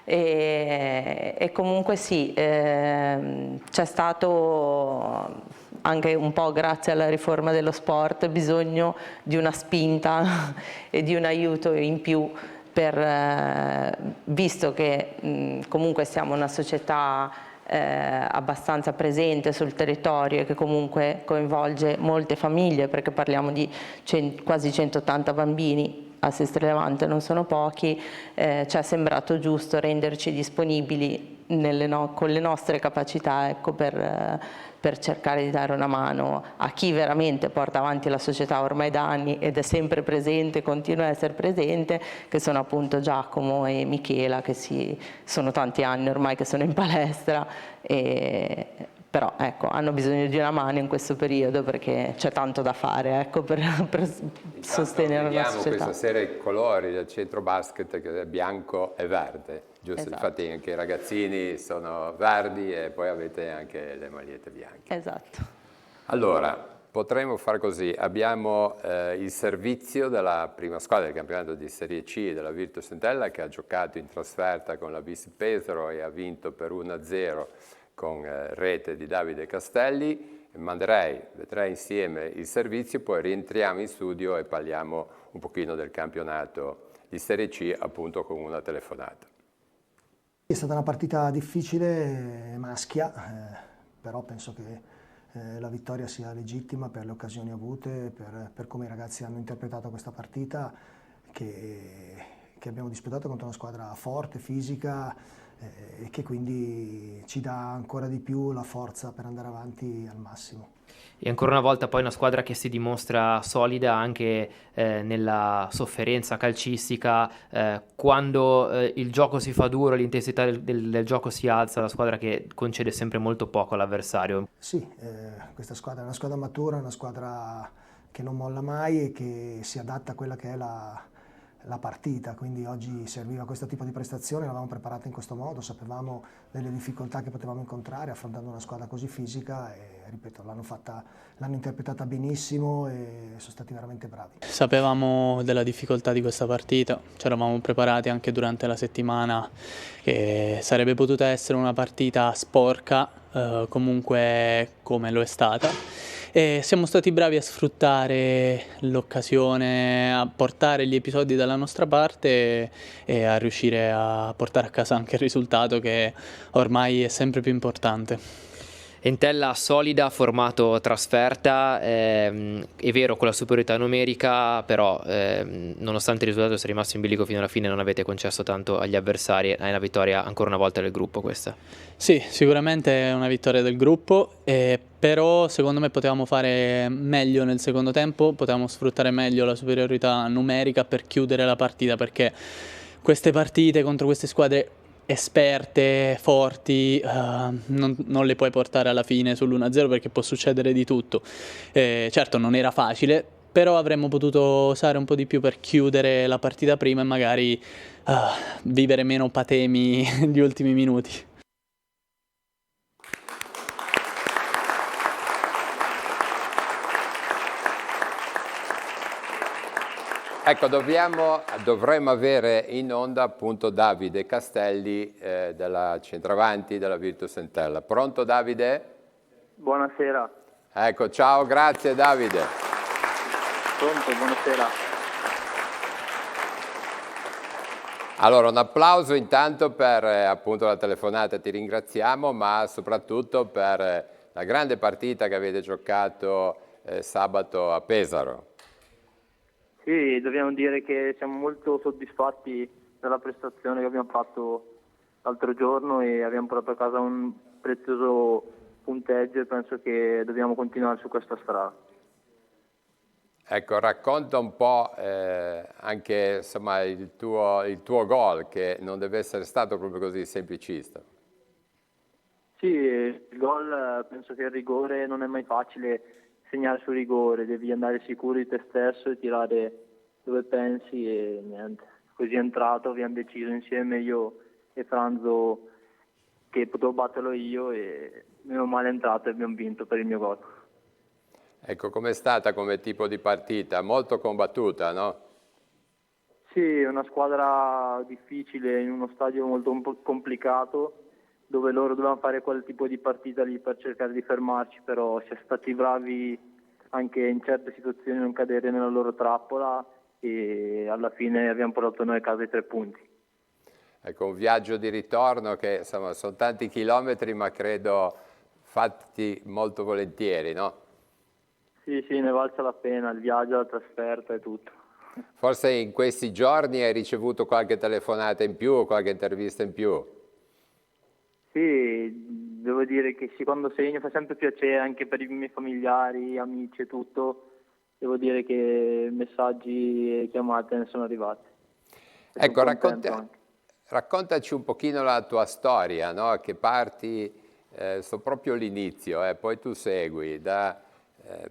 e comunque sì, c'è stato anche un po' grazie alla riforma dello sport bisogno di una spinta e di un aiuto in più visto che comunque siamo una società abbastanza presente sul territorio e che comunque coinvolge molte famiglie, perché parliamo di quasi 180 bambini a Sestri Levante, non sono pochi, ci è sembrato giusto renderci disponibili con le nostre capacità, ecco, per cercare di dare una mano a chi veramente porta avanti la società ormai da anni ed è sempre presente, continua a essere presente, che sono appunto Giacomo e Michela, che sono tanti anni ormai che sono in palestra, però ecco, hanno bisogno di una mano in questo periodo perché c'è tanto da fare, ecco, per sostenere la società. Vediamo questa sera i colori del centro basket, che è bianco e verde, giusto? Esatto. Infatti anche i ragazzini sono verdi e poi avete anche le magliette bianche. Esatto. Allora, potremmo fare così, abbiamo il servizio della prima squadra del campionato di Serie C della Virtus Entella, che ha giocato in trasferta con la Vis Pesaro e ha vinto per 1-0 con rete di Davide Castelli. Vedrei insieme il servizio, poi rientriamo in studio e parliamo un pochino del campionato di Serie C, appunto con una telefonata. È stata una partita difficile, maschia, però penso che la vittoria sia legittima per le occasioni avute, per come i ragazzi hanno interpretato questa partita che abbiamo disputato contro una squadra forte, fisica, e che quindi ci dà ancora di più la forza per andare avanti al massimo. E ancora una volta poi una squadra che si dimostra solida anche nella sofferenza calcistica, quando il gioco si fa duro, l'intensità del gioco si alza, la squadra che concede sempre molto poco all'avversario. Sì, questa squadra è una squadra matura, una squadra che non molla mai e che si adatta a quella che è la partita, quindi oggi serviva questo tipo di prestazione, l'avevamo preparata in questo modo, sapevamo delle difficoltà che potevamo incontrare affrontando una squadra così fisica e ripeto, l'hanno interpretata benissimo e sono stati veramente bravi. Sapevamo della difficoltà di questa partita, ci eravamo preparati anche durante la settimana che sarebbe potuta essere una partita sporca, comunque come lo è stata. e siamo stati bravi a sfruttare l'occasione, a portare gli episodi dalla nostra parte e a riuscire a portare a casa anche il risultato, che ormai è sempre più importante. Entella solida, formato trasferta, è vero con la superiorità numerica, però nonostante il risultato sia rimasto in bilico fino alla fine non avete concesso tanto agli avversari, è una vittoria ancora una volta del gruppo questa. Sì, sicuramente è una vittoria del gruppo, però secondo me potevamo fare meglio nel secondo tempo, potevamo sfruttare meglio la superiorità numerica per chiudere la partita, perché queste partite contro queste squadre esperte, forti, non le puoi portare alla fine sull'1-0 perché può succedere di tutto. Certo non era facile, però avremmo potuto usare un po' di più per chiudere la partita prima e magari vivere meno patemi gli ultimi minuti. Ecco, dovremmo avere in onda appunto Davide Castelli della centravanti della Virtus Entella. Pronto Davide? Buonasera. Ecco, ciao, grazie Davide. Pronto, buonasera. Allora, un applauso intanto per appunto la telefonata, ti ringraziamo, ma soprattutto per la grande partita che avete giocato sabato a Pesaro. Sì, dobbiamo dire che siamo molto soddisfatti della prestazione che abbiamo fatto l'altro giorno e abbiamo portato a casa un prezioso punteggio e penso che dobbiamo continuare su questa strada. Ecco, racconta un po' anche insomma, il tuo gol, che non deve essere stato proprio così semplicista. Sì, il gol, penso che il rigore non è mai facile segnare sul rigore, devi andare sicuro di te stesso e tirare dove pensi e niente. Così è entrato, abbiamo deciso insieme io e Franzo che potevo batterlo io e meno male è entrato e abbiamo vinto per il mio gol. Ecco, com'è stata come tipo di partita? Molto combattuta, no? Sì, è una squadra difficile in uno stadio molto complicato dove loro dovevano fare quel tipo di partita lì per cercare di fermarci, però siamo stati bravi anche in certe situazioni a non cadere nella loro trappola e alla fine abbiamo portato noi a casa i 3 punti. Ecco, un viaggio di ritorno che insomma sono tanti chilometri, ma credo fatti molto volentieri, no? Sì, ne valsa la pena, il viaggio, la trasferta e tutto. Forse in questi giorni hai ricevuto qualche telefonata in più o qualche intervista in più? Sì, devo dire che sì, quando segno fa sempre piacere anche per i miei familiari, amici e tutto. Devo dire che messaggi e chiamate ne sono arrivati. Ecco, raccontaci un pochino la tua storia, no? Che parti proprio l'inizio, poi tu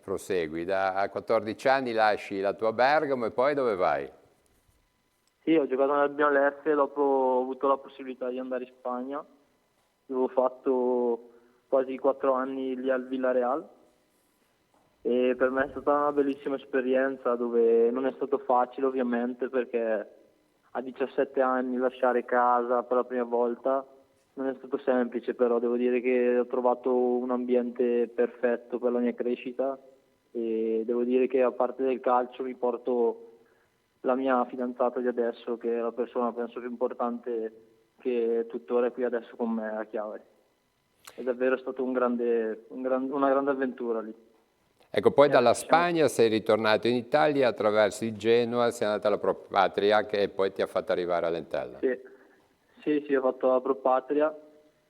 prosegui. A 14 anni lasci la tua Bergamo e poi dove vai? Sì, ho giocato nell'Albino Leffe, dopo ho avuto la possibilità di andare in Spagna. Avevo fatto quasi 4 anni lì al Villarreal e per me è stata una bellissima esperienza dove non è stato facile ovviamente perché a 17 anni lasciare casa per la prima volta non è stato semplice, però devo dire che ho trovato un ambiente perfetto per la mia crescita e devo dire che a parte del calcio mi porto la mia fidanzata di adesso, che è la persona penso più importante che tuttora è qui adesso con me a Chiavari. È davvero stato una grande avventura lì. Ecco, poi dalla Spagna sei ritornato in Italia attraverso il Genoa, sei andato alla Pro Patria che poi ti ha fatto arrivare all'Entella. Sì, ho fatto la Pro Patria,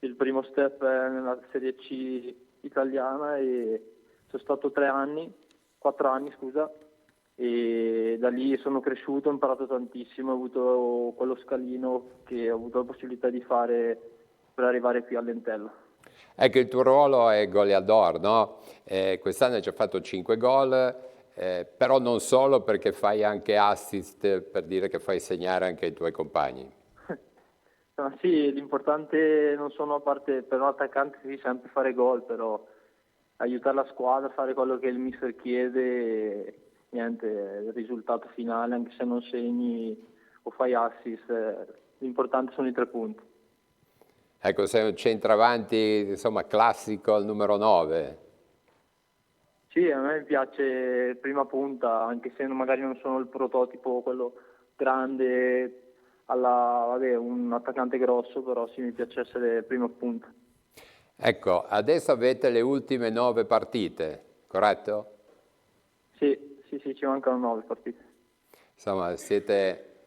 il primo step è nella Serie C italiana e sono stato 4 anni, e da lì sono cresciuto, ho imparato tantissimo, ho avuto quello scalino che ho avuto la possibilità di fare per arrivare qui all'Entella. Ecco, il tuo ruolo è goleador, no? Quest'anno hai già fatto 5 gol, però non solo, perché fai anche assist, per dire che fai segnare anche ai tuoi compagni. Sì, l'importante non sono, a parte per un attaccante sì, sempre fare gol, però aiutare la squadra, fare quello che il mister chiede e niente, il risultato finale, anche se non segni o fai assist, l'importante sono i 3 punti. Ecco, sei un centravanti, insomma, classico al numero 9. Sì, a me piace prima punta, anche se magari non sono il prototipo, quello grande, un attaccante grosso, però sì, mi piace essere prima punta. Ecco, adesso avete le ultime 9 partite, corretto? Sì, ci mancano 9 partite. Insomma, siete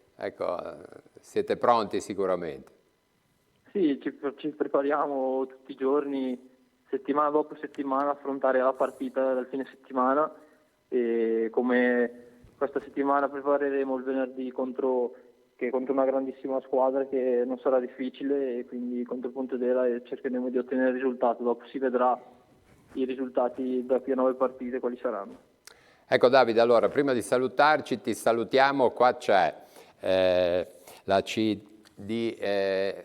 pronti sicuramente. Sì, ci prepariamo tutti i giorni, settimana dopo settimana, affrontare la partita del fine settimana, e come questa settimana prepareremo il venerdì contro una grandissima squadra che non sarà difficile, e quindi contro Pontedera, e cercheremo di ottenere il risultato. Dopo si vedrà i risultati da qui a 9 partite quali saranno. Ecco Davide, allora prima di salutarci ti salutiamo, qua c'è la CD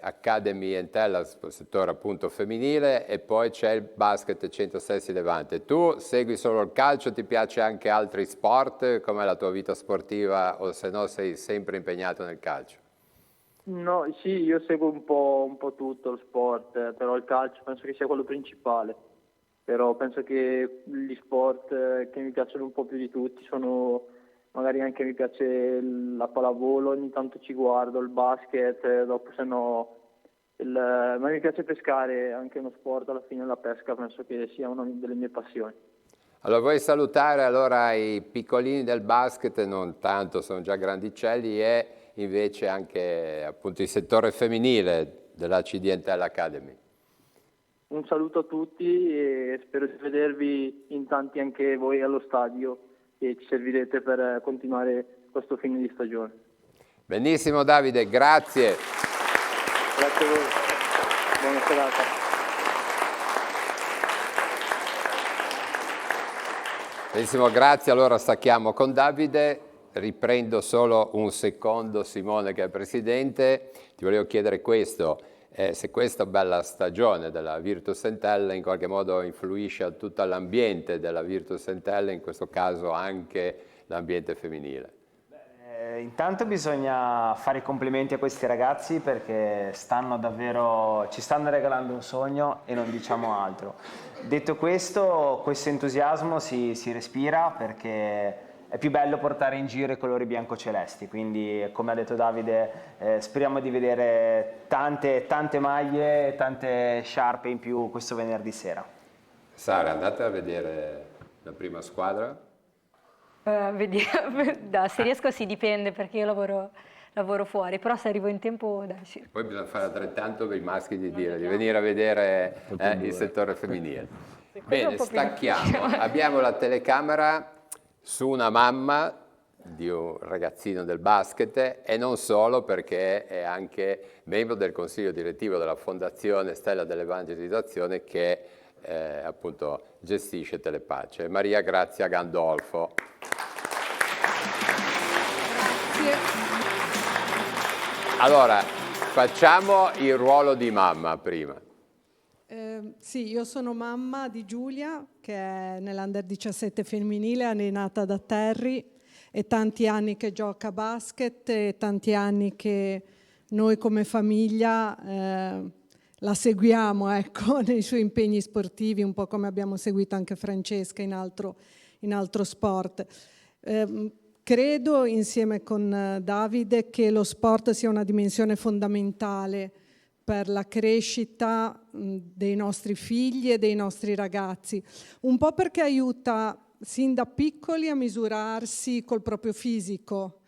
Academy Entella, settore appunto femminile, e poi c'è il basket 106 Levante. Tu segui solo il calcio, ti piace anche altri sport? Com'è la tua vita sportiva, o se no sei sempre impegnato nel calcio? No, sì, io seguo un po' tutto lo sport, però il calcio penso che sia quello principale. Però penso che gli sport che mi piacciono un po' più di tutti sono, magari anche mi piace la pallavolo, ogni tanto ci guardo, il basket, dopo se no, ma mi piace pescare, anche uno sport, alla fine la pesca penso che sia una delle mie passioni. Allora vuoi salutare allora i piccolini del basket, non tanto, sono già grandicelli, e invece anche appunto il settore femminile della CD Entella Academy? Un saluto a tutti e spero di vedervi in tanti anche voi allo stadio, e ci servirete per continuare questo fine di stagione. Benissimo Davide, grazie. Grazie a voi, buona serata. Benissimo, grazie. Allora stacchiamo con Davide, riprendo solo un secondo Simone che è presidente, ti volevo chiedere questo. Se questa bella stagione della Virtus Entella in qualche modo influisce a tutto l'ambiente della Virtus Entella, in questo caso anche l'ambiente femminile. Intanto bisogna fare i complimenti a questi ragazzi, perché ci stanno regalando un sogno e non diciamo altro. Detto questo entusiasmo si respira, perché è più bello portare in giro i colori biancocelesti, quindi come ha detto Davide speriamo di vedere tante maglie, tante sciarpe in più questo venerdì sera. Sara, andate a vedere la prima squadra? Se riesco sì, dipende, perché io lavoro fuori, però se arrivo in tempo dai, sì. Poi bisogna fare altrettanto per i maschi di venire a vedere il settore femminile. Bene, stacchiamo. Abbiamo la telecamera su una mamma di un ragazzino del basket, e non solo, perché è anche membro del consiglio direttivo della Fondazione Stella dell'Evangelizzazione, che appunto gestisce Telepace. Maria Grazia Gandolfo. Grazie. Allora, facciamo il ruolo di mamma prima. Sì, io sono mamma di Giulia, che è nell'Under 17 femminile, allenata da Terry, e tanti anni che gioca a basket, e tanti anni che noi come famiglia la seguiamo, ecco, nei suoi impegni sportivi, un po' come abbiamo seguito anche Francesca in altro sport. Credo, insieme con Davide, che lo sport sia una dimensione fondamentale per la crescita dei nostri figli e dei nostri ragazzi, un po' perché aiuta sin da piccoli a misurarsi col proprio fisico,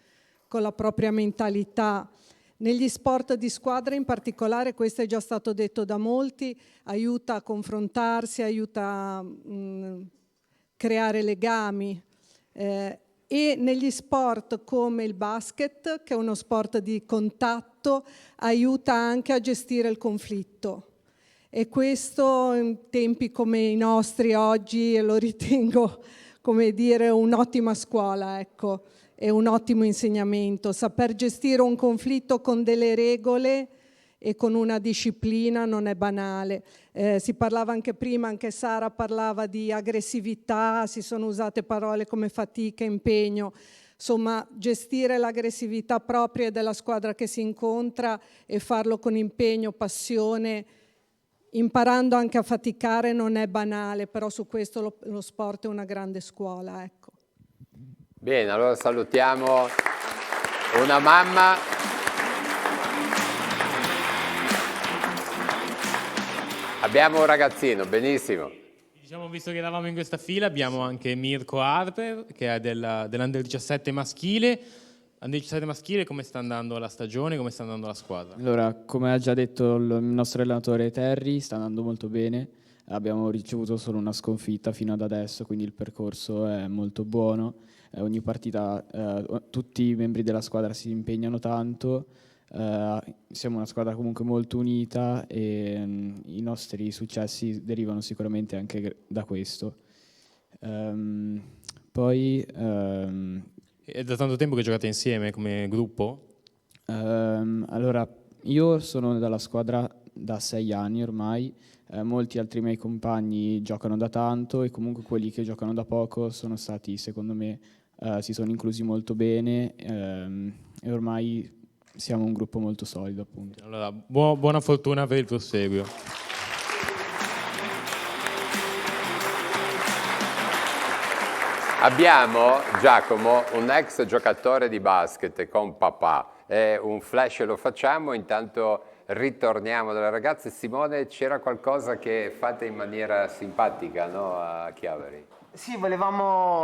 con la propria mentalità. Negli sport di squadra in particolare, questo è già stato detto da molti, aiuta a confrontarsi, aiuta a creare legami. E negli sport come il basket, che è uno sport di contatto, aiuta anche a gestire il conflitto. E questo in tempi come i nostri oggi lo ritengo, come dire, un'ottima scuola, ecco, e un ottimo insegnamento. Saper gestire un conflitto con delle regole e con una disciplina non è banale. Si parlava anche prima, anche Sara parlava di aggressività, si sono usate parole come fatica, impegno. Insomma, gestire l'aggressività propria della squadra che si incontra e farlo con impegno, passione, imparando anche a faticare, non è banale, però su questo lo sport è una grande scuola, ecco. Bene, allora salutiamo una mamma. Abbiamo un ragazzino, benissimo. Diciamo, visto che eravamo in questa fila, abbiamo anche Mirko Harper, che è dell'Under 17 maschile. Under 17 maschile, come sta andando la stagione, come sta andando la squadra? Allora, come ha già detto il nostro allenatore Terry, sta andando molto bene. Abbiamo ricevuto solo una sconfitta fino ad adesso, quindi il percorso è molto buono. Ogni partita, tutti i membri della squadra si impegnano tanto. Siamo una squadra comunque molto unita e i nostri successi derivano sicuramente anche da questo. Poi È da tanto tempo che giocate insieme come gruppo? allora, io sono dalla squadra da 6 anni ormai, molti altri miei compagni giocano da tanto e comunque quelli che giocano da poco sono stati, secondo me, si sono inclusi molto bene e ormai siamo un gruppo molto solido, appunto. Allora, buona fortuna per il proseguio. Abbiamo, Giacomo, un ex giocatore di basket con papà. Un flash lo facciamo, intanto ritorniamo dalle ragazze. Simone, c'era qualcosa che fate in maniera simpatica, no, a Chiavari? Sì,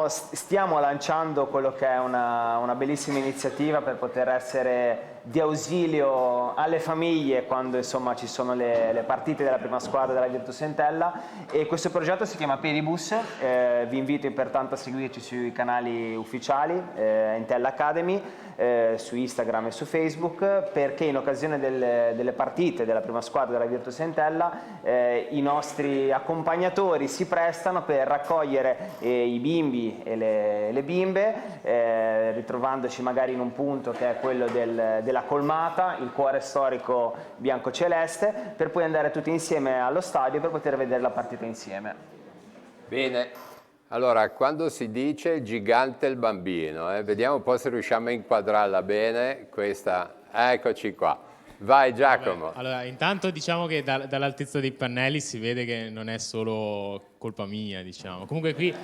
stiamo lanciando quello che è una bellissima iniziativa per poter essere di ausilio alle famiglie quando insomma ci sono le partite della prima squadra della Virtus Entella, e questo progetto si chiama Pedibus. Vi invito pertanto a seguirci sui canali ufficiali Entella Academy, su Instagram e su Facebook, perché in occasione delle partite della prima squadra della Virtus Entella i nostri accompagnatori si prestano per raccogliere i bimbi e le bimbe, ritrovandoci magari in un punto che è quello della colmata, il cuore storico biancoceleste, per poi andare tutti insieme allo stadio per poter vedere la partita insieme. Bene, allora quando si dice gigante il bambino, vediamo un po' se riusciamo a inquadrarla bene questa, eccoci qua. Vai Giacomo. Vabbè, allora, intanto diciamo che dall'altezza dei pannelli si vede che non è solo colpa mia, diciamo. Comunque qui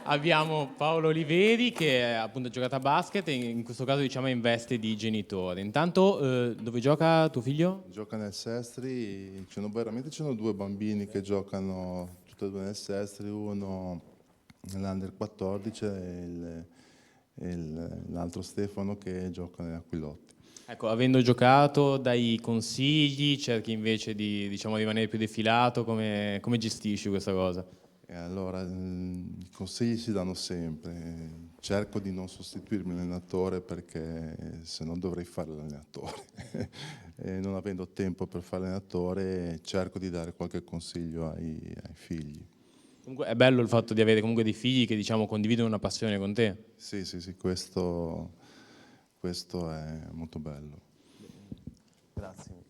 abbiamo Paolo Oliveri che appunto ha giocato a basket e in questo caso diciamo è in veste di genitore. Intanto dove gioca tuo figlio? Gioca nel Sestri, veramente ci sono 2 bambini che giocano tutti e 2 nel Sestri, uno nell'Under 14 e l'altro Stefano che gioca nell'Aquilotti. Ecco, avendo giocato, dai consigli, cerchi invece di rimanere più defilato, come gestisci questa cosa? Allora, i consigli si danno sempre, cerco di non sostituirmi all'allenatore perché se no dovrei fare l'allenatore e non avendo tempo per fare l'allenatore cerco di dare qualche consiglio ai figli. Comunque è bello il fatto di avere comunque dei figli che condividono una passione con te. Sì, questo è molto bello. Grazie.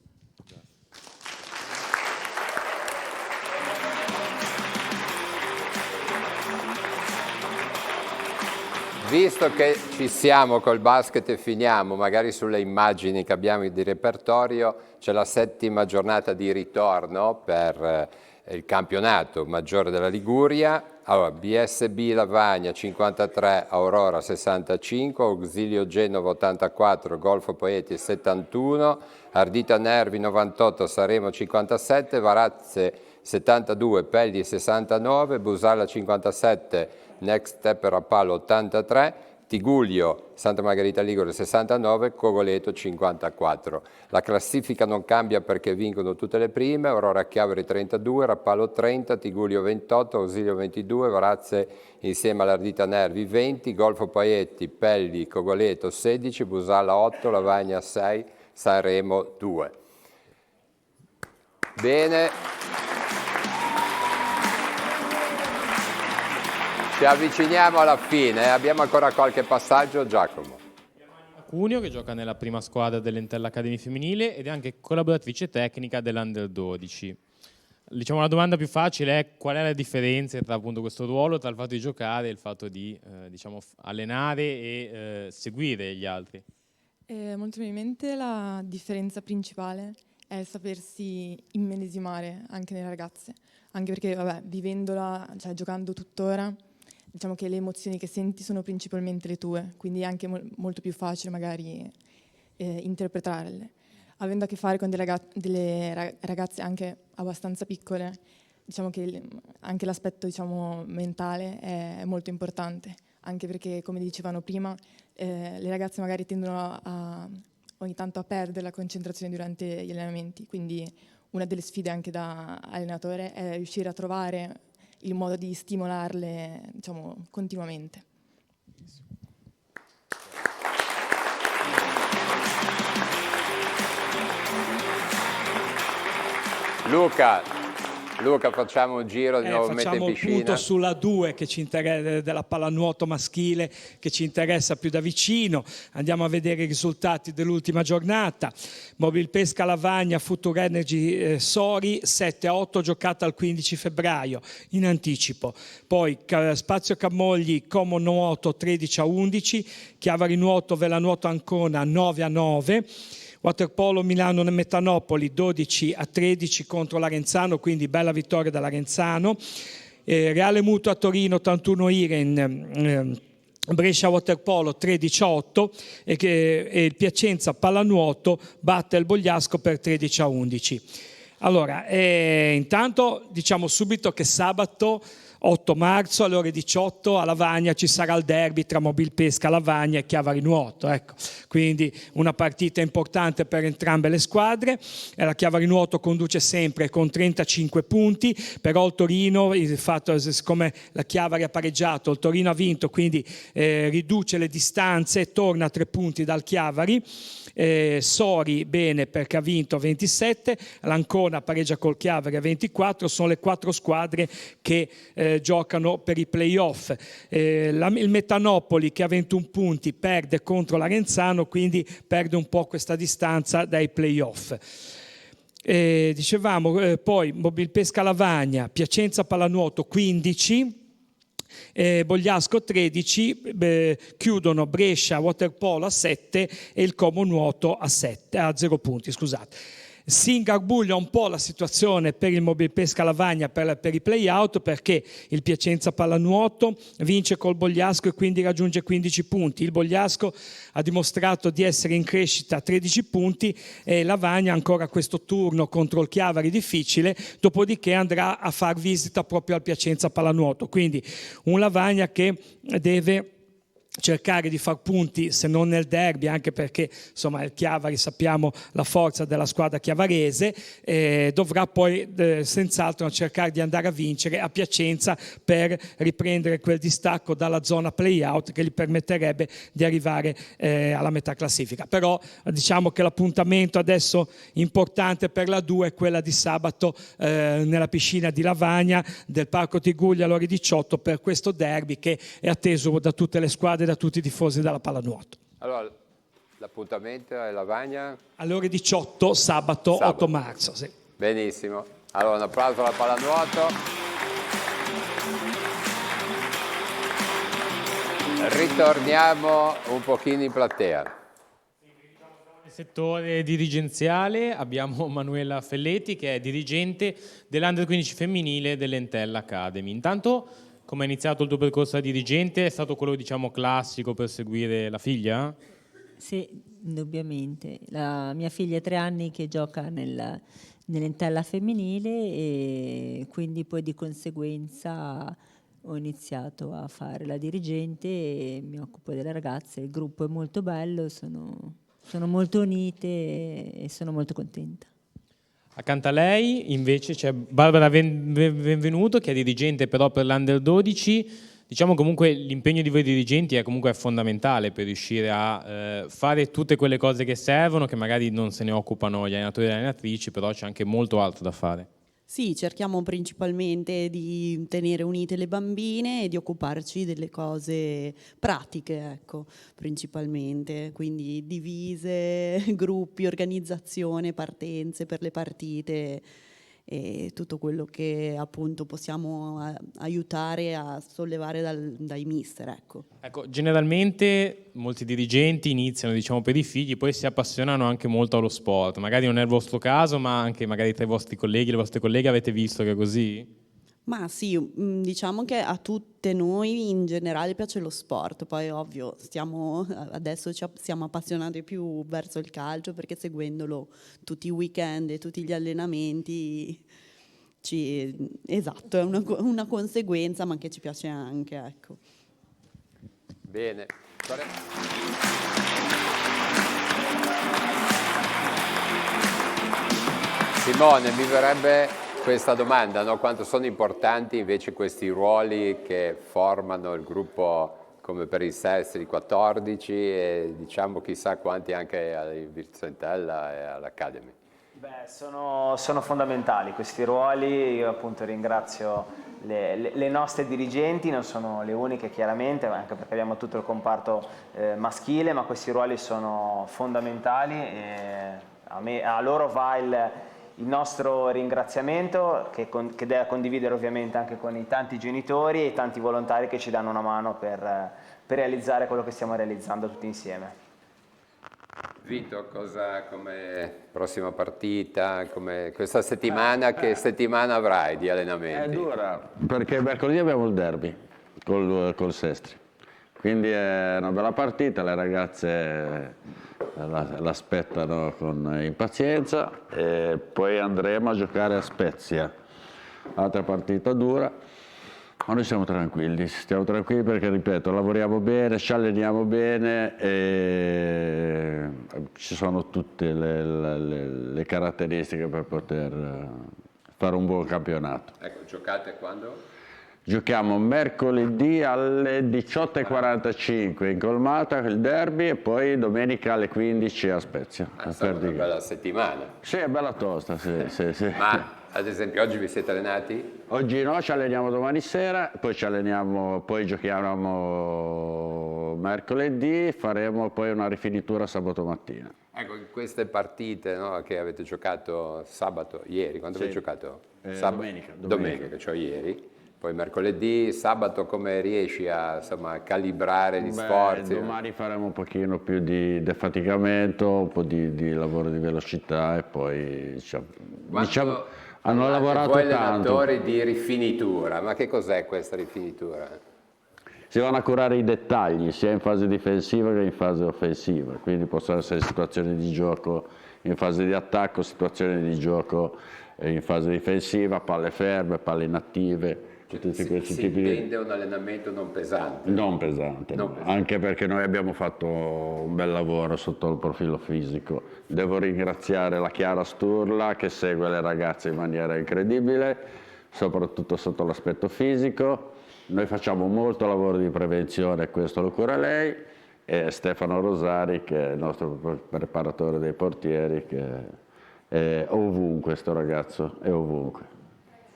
Visto che ci siamo col basket e finiamo, magari sulle immagini che abbiamo di repertorio, c'è la 7ª giornata di ritorno per il campionato maggiore della Liguria. Allora, BSB Lavagna 53, Aurora 65, Auxilio Genova 84, Golfo Poeti 71, Ardita Nervi 98, Saremo 57, Varazze 72, Pelli 69, Busalla 57, Next Step Rapallo 83, Tigullio, Santa Margherita Ligure 69, Cogoleto 54. La classifica non cambia perché vincono tutte le prime, Aurora Chiavari 32, Rapallo 30, Tigullio 28, Ausilio 22, Varazze insieme all'Ardita Nervi 20, Golfo Paietti, Pelli, Cogoleto 16, Busalla 8, Lavagna 6, Sanremo 2. Bene. Ci avviciniamo alla fine, abbiamo ancora qualche passaggio, Giacomo. Cuneo che gioca nella prima squadra dell'Entella Academy femminile ed è anche collaboratrice tecnica dell'Under 12. Diciamo la domanda più facile è qual è la differenza tra appunto questo ruolo, tra il fatto di giocare e il fatto di allenare e seguire gli altri? Molto probabilmente la differenza principale è sapersi immedesimare anche nelle ragazze, anche perché, vabbè, vivendola, cioè giocando tuttora, diciamo che le emozioni che senti sono principalmente le tue, quindi è anche molto più facile magari interpretarle. Avendo a che fare con delle ragazze anche abbastanza piccole, diciamo che anche l'aspetto, diciamo, mentale è molto importante, anche perché, come dicevano prima, le ragazze magari tendono ogni tanto a perdere la concentrazione durante gli allenamenti, quindi una delle sfide anche da allenatore è riuscire a trovare il modo di stimolarle, diciamo, continuamente. Luca, facciamo un giro di nuovo in piscina. Facciamo il punto sulla 2 che ci interessa, della pallanuoto maschile, che ci interessa più da vicino. Andiamo a vedere i risultati dell'ultima giornata. Mobilpesca Lavagna, Future Energy Sori 7-8, giocata il 15 febbraio in anticipo. Poi Spazio Camogli Como Nuoto 13-11, Chiavari Nuoto Velanuoto Ancona 9-9. Waterpolo Milano Metanopoli 12-13 contro l'Arenzano, quindi bella vittoria dell'Arenzano. Reale Mutua Torino 81 Iren, Brescia Waterpolo 13-8 e il Piacenza Pallanuoto batte il Bogliasco per 13-11. Allora, intanto diciamo subito che sabato 8 marzo alle ore 18 a Lavagna ci sarà il derby tra Mobilpesca Lavagna e Chiavari Nuoto, ecco. Quindi una partita importante per entrambe le squadre. La Chiavari Nuoto conduce sempre con 35 punti, però il Torino, il fatto siccome la Chiavari ha pareggiato, il Torino ha vinto, quindi riduce le distanze e torna a 3 punti dal Chiavari. Sori bene perché ha vinto 27, l'Ancona pareggia col Chiavari a 24, sono le 4 squadre che giocano per i playoff. Il Metanopoli che ha 21 punti perde contro l'Arenzano, quindi perde un po' questa distanza dai playoff. Dicevamo poi Mobilpesca Lavagna, Piacenza Pallanuoto 15, Bogliasco 13, chiudono Brescia Waterpolo a 7 e il Como Nuoto a 0 punti, scusate. Si ingarbuglia un po' la situazione per il Mobilpesca Lavagna per i play-out, perché il Piacenza Pallanuoto vince col Bogliasco e quindi raggiunge 15 punti. Il Bogliasco ha dimostrato di essere in crescita a 13 punti e Lavagna ha ancora questo turno contro il Chiavari difficile, dopodiché andrà a far visita proprio al Piacenza Pallanuoto. Quindi un Lavagna che deve cercare di far punti, se non nel derby, anche perché insomma il Chiavari sappiamo la forza della squadra chiavarese, dovrà poi senz'altro cercare di andare a vincere a Piacenza per riprendere quel distacco dalla zona play-out che gli permetterebbe di arrivare alla metà classifica. Però diciamo che l'appuntamento adesso importante per la 2 è quella di sabato nella piscina di Lavagna del Parco Tiguglia alle ore 18 per questo derby che è atteso da tutte le squadre, da tutti i tifosi della pallanuoto. Allora, l'appuntamento è Lavagna? Alle ore 18, sabato 8 marzo. Sì. Benissimo. Allora, un applauso alla pallanuoto. Ritorniamo un pochino in platea. Nel settore dirigenziale abbiamo Manuela Felletti che è dirigente dell'Under 15 femminile dell'Entella Academy. Intanto, come è iniziato il tuo percorso da dirigente? È stato quello, diciamo, classico per seguire la figlia? Sì, indubbiamente. La mia figlia ha 3 anni che gioca nell'Entella femminile e quindi poi di conseguenza ho iniziato a fare la dirigente e mi occupo delle ragazze. Il gruppo è molto bello, sono molto unite e sono molto contenta. Accanto a lei invece c'è Barbara Benvenuto che è dirigente però per l'Under 12. Diciamo comunque l'impegno di voi dirigenti è comunque fondamentale per riuscire a fare tutte quelle cose che servono, che magari non se ne occupano gli allenatori e le allenatrici, però c'è anche molto altro da fare. Sì, cerchiamo principalmente di tenere unite le bambine e di occuparci delle cose pratiche, ecco, principalmente, quindi divise, gruppi, organizzazione, partenze per le partite e tutto quello che appunto possiamo aiutare a sollevare dai mister, ecco. Ecco, generalmente molti dirigenti iniziano, diciamo, per i figli, poi si appassionano anche molto allo sport. Magari non è il vostro caso, ma anche magari tra i vostri colleghi, le vostre colleghe avete visto che è così? Ma sì, diciamo che a tutte noi in generale piace lo sport, poi ovvio adesso siamo appassionati più verso il calcio perché seguendolo tutti i weekend e tutti gli allenamenti, esatto, è una conseguenza ma che ci piace anche, ecco. Bene. Simone, mi verrebbe questa domanda, no? Quanto sono importanti invece questi ruoli che formano il gruppo come per il Sestri 14 e diciamo chissà quanti anche al Vicenza e all'Academy? Beh, sono fondamentali questi ruoli. Io appunto ringrazio le nostre dirigenti, non sono le uniche chiaramente, anche perché abbiamo tutto il comparto maschile, ma questi ruoli sono fondamentali e a loro va il nostro ringraziamento che deve condividere ovviamente anche con i tanti genitori e i tanti volontari che ci danno una mano per realizzare quello che stiamo realizzando tutti insieme. Vito, cosa come prossima partita, come questa settimana, che settimana avrai di allenamenti? È dura, perché mercoledì abbiamo il derby col Sestri, quindi è una bella partita, le ragazze l'aspettano con impazienza e poi andremo a giocare a Spezia, altra partita dura, ma noi stiamo tranquilli perché, ripeto, lavoriamo bene, ci alleniamo bene e ci sono tutte le caratteristiche per poter fare un buon campionato. Ecco, giocate quando? Giochiamo mercoledì alle 18:45 in Colmata il derby e poi domenica alle 15 a Spezia. È una bella settimana. Sì, è bella tosta, sì. Ma ad esempio oggi vi siete allenati? Oggi no, ci alleniamo domani sera, poi giochiamo mercoledì, faremo poi una rifinitura sabato mattina. Ecco, in queste partite, no, che avete giocato ieri, quando avete giocato? Domenica, cioè ieri. Poi mercoledì, sabato come riesci a calibrare gli sforzi? Domani faremo un pochino più di defaticamento, un po' di lavoro di velocità e poi diciamo hanno lavorato voi tanto. allenatori di rifinitura, ma che cos'è questa rifinitura? Si vanno a curare i dettagli sia in fase difensiva che in fase offensiva, quindi possono essere situazioni di gioco in fase di attacco, situazioni di gioco in fase difensiva, palle ferme, palle inattive. Si intende un allenamento non pesante? Non pesante, anche perché noi abbiamo fatto un bel lavoro sotto il profilo fisico. Devo ringraziare la Chiara Sturla che segue le ragazze in maniera incredibile, soprattutto sotto l'aspetto fisico. Noi facciamo molto lavoro di prevenzione, questo lo cura lei, e Stefano Rosari che è il nostro preparatore dei portieri, che è ovunque, sto ragazzo, è ovunque.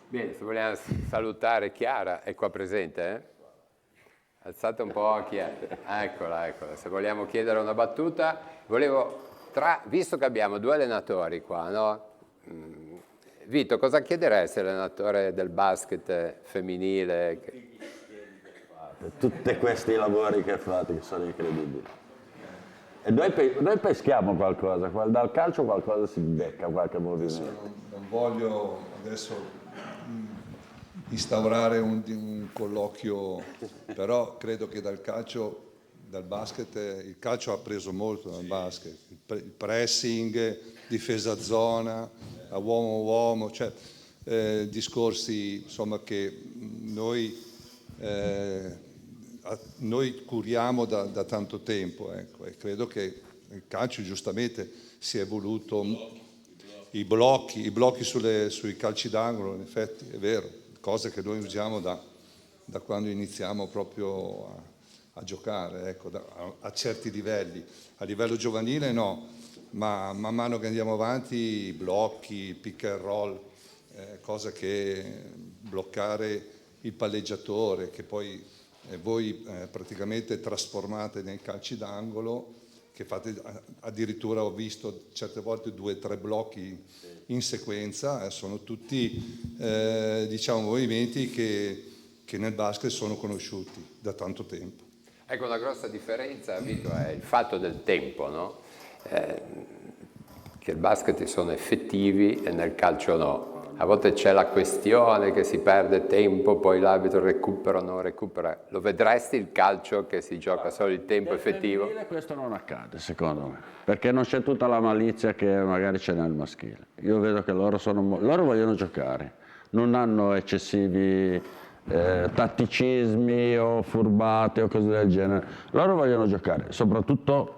Bene, se vogliamo salutare Chiara, è qua presente? Alzate un po' Chiara. Eccola. Se vogliamo chiedere una battuta, visto che abbiamo due allenatori qua, no? Vito, cosa chiederesti all'allenatore del basket femminile? Tutti questi lavori che fate, che sono incredibili. E noi peschiamo qualcosa, dal calcio qualcosa si becca, qualche movimento. Non voglio adesso instaurare un colloquio, però credo che dal basket, il calcio ha preso molto dal basket, il pressing, difesa zona, a uomo-uomo, cioè discorsi insomma che noi curiamo da tanto tempo, ecco, e credo che il calcio giustamente si è evoluto, i blocchi sui calci d'angolo, in effetti è vero, cose che noi usiamo da quando iniziamo proprio a giocare, ecco, a certi livelli. A livello giovanile no, ma man mano che andiamo avanti, i blocchi, il pick and roll, cosa che bloccare il palleggiatore, che poi voi praticamente trasformate nei calci d'angolo, che fate addirittura, ho visto certe volte 2 o 3 blocchi in sequenza, sono tutti diciamo movimenti che nel basket sono conosciuti da tanto tempo. Ecco, una grossa differenza, Vito, è il fatto del tempo, no? Che il basket sono effettivi e nel calcio no. A volte c'è la questione che si perde tempo, poi l'arbitro recupera o non recupera. Lo vedresti il calcio che si gioca solo il tempo effettivo? Nel femminile questo non accade, secondo me, perché non c'è tutta la malizia che magari c'è nel maschile. Io vedo che loro vogliono giocare, non hanno eccessivi tatticismi o furbate o cose del genere. Loro vogliono giocare, soprattutto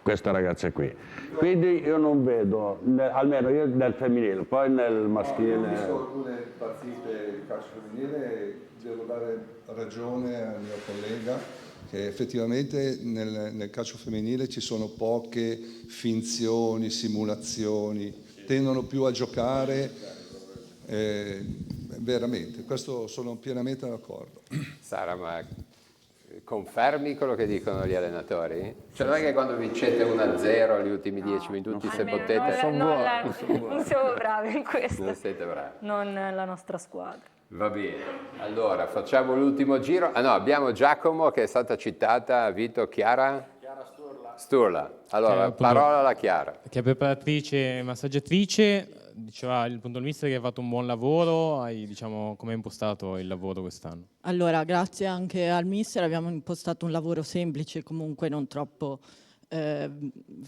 queste ragazze qui. Quindi io non vedo, almeno io nel femminile, poi nel maschile. Ho visto alcune partite di calcio femminile, devo dare ragione al mio collega che effettivamente nel calcio femminile ci sono poche finzioni, simulazioni, tendono più a giocare. Veramente, questo sono pienamente d'accordo. Sara, ma confermi quello che dicono gli allenatori? Cioè non è che quando vincete 1-0 agli ultimi 10 minuti se potete... Non siamo bravi in questo. Non siete bravi. Non la nostra squadra. Va bene, allora facciamo l'ultimo giro. Ah no, abbiamo Giacomo che è stata citata, Vito, Chiara? Chiara Sturla. Allora, parola alla Chiara. Che è preparatrice e massaggiatrice. Diceva il punto di vista che hai fatto un buon lavoro, diciamo, come hai impostato il lavoro quest'anno? Allora, grazie anche al mister abbiamo impostato un lavoro semplice, comunque non troppo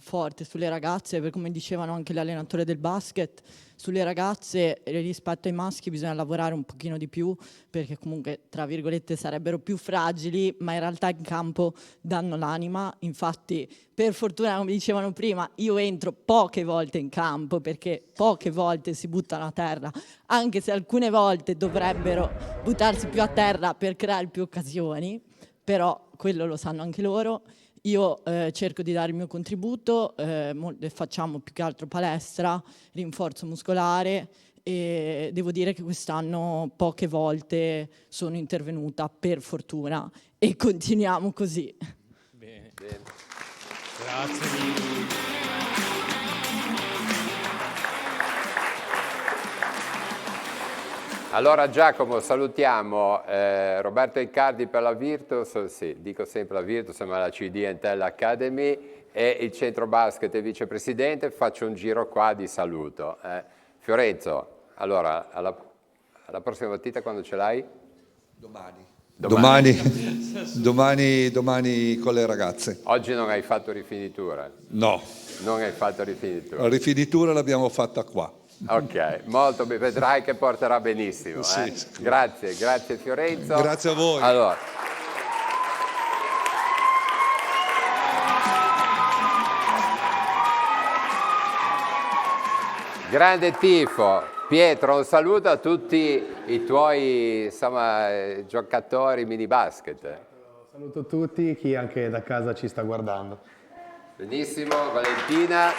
forte sulle ragazze, perché come dicevano anche gli allenatori del basket, sulle ragazze rispetto ai maschi bisogna lavorare un pochino di più, perché comunque tra virgolette sarebbero più fragili, ma in realtà in campo danno l'anima. Infatti, per fortuna, come dicevano prima, io entro poche volte in campo, perché poche volte si buttano a terra, anche se alcune volte dovrebbero buttarsi più a terra per creare più occasioni, però quello lo sanno anche loro. Io cerco di dare il mio contributo, facciamo più che altro palestra, rinforzo muscolare, e devo dire che quest'anno poche volte sono intervenuta, per fortuna, e continuiamo così. Bene. Grazie. Allora Giacomo, salutiamo Roberto Icardi per la Virtus, sì, dico sempre la Virtus, ma la CD Entel Academy, e il centro basket e vicepresidente. Faccio un giro qua di saluto. Fiorenzo, allora, alla prossima partita quando ce l'hai? Domani con le ragazze. Oggi non hai fatto rifinitura? No. Non hai fatto rifinitura? La rifinitura l'abbiamo fatta qua. Ok, molto bene, vedrai che porterà benissimo. Sì. Grazie Fiorenzo. Grazie a voi. Allora. Grande tifo. Pietro, un saluto a tutti i tuoi giocatori mini basket. Saluto tutti, chi anche da casa ci sta guardando. Benissimo, Valentina.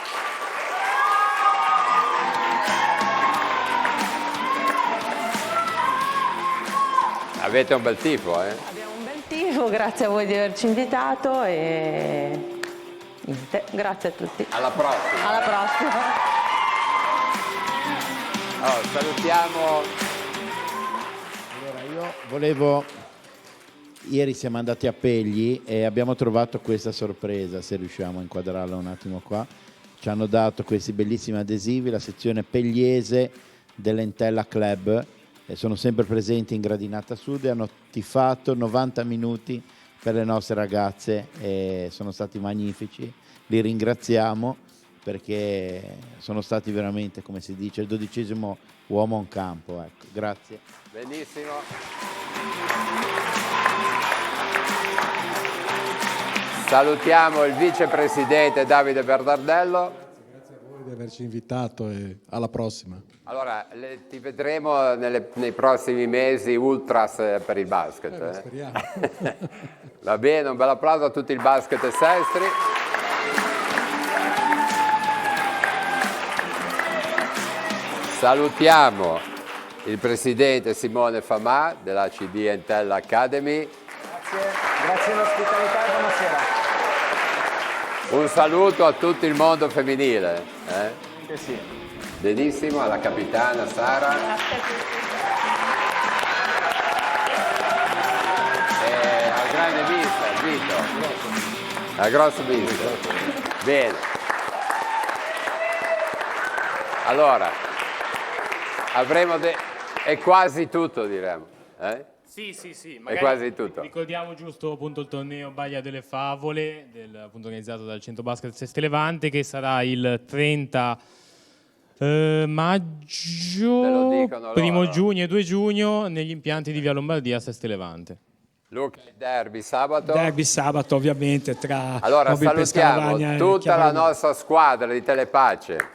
Avete un bel tifo, eh? Abbiamo un bel tifo, grazie a voi di averci invitato e niente, grazie a tutti. Alla prossima. Alla prossima. Salutiamo. Allora ieri siamo andati a Pegli e abbiamo trovato questa sorpresa, se riusciamo a inquadrarla un attimo qua. Ci hanno dato questi bellissimi adesivi, la sezione pegliese dell'Entella Club. Sono sempre presenti in Gradinata Sud e hanno tifato 90 minuti per le nostre ragazze e sono stati magnifici. Li ringraziamo perché sono stati veramente, come si dice, il 12° uomo in campo. Ecco. Grazie. Benissimo. Salutiamo il vicepresidente Davide Bernardello. Di averci invitato e alla prossima. Allora, ti vedremo nei prossimi mesi ultras per il basket. Speriamo. Va bene, un bel applauso a tutti il basket Sestri. Salutiamo il presidente Simone Famà della CD Entel Academy. Grazie dell'ospitalità e buonasera. Un saluto a tutto il mondo femminile. Sì. Benissimo, alla capitana Sara. E al grande mister Vito. Al grosso mister. Bene. Allora, è quasi tutto, diremo. Sì, È magari quasi tutto. ricordiamo giusto appunto il torneo Balia delle Favole, appunto organizzato dal Centro Basket Sesti Levante, che sarà il 30 maggio, primo giugno e 2 giugno negli impianti di Via Lombardia a Sesti Levante. Luca, derby sabato. Derby sabato ovviamente tra Allora Mobil salutiamo Pescaravagna e tutta la Chiavari. nostra squadra di Telepace.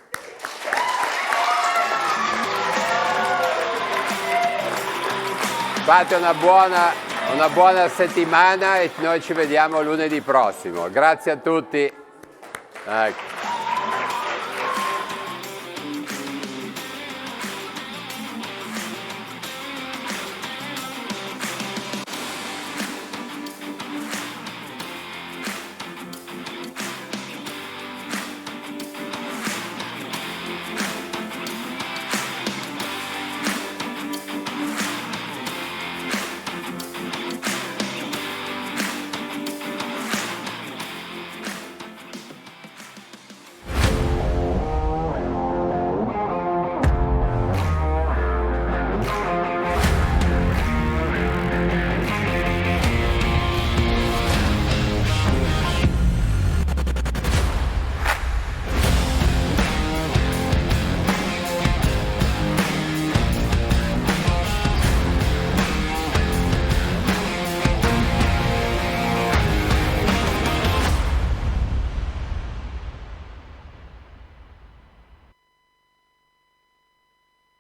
Fate una buona settimana e noi ci vediamo lunedì prossimo. Grazie a tutti. Ecco.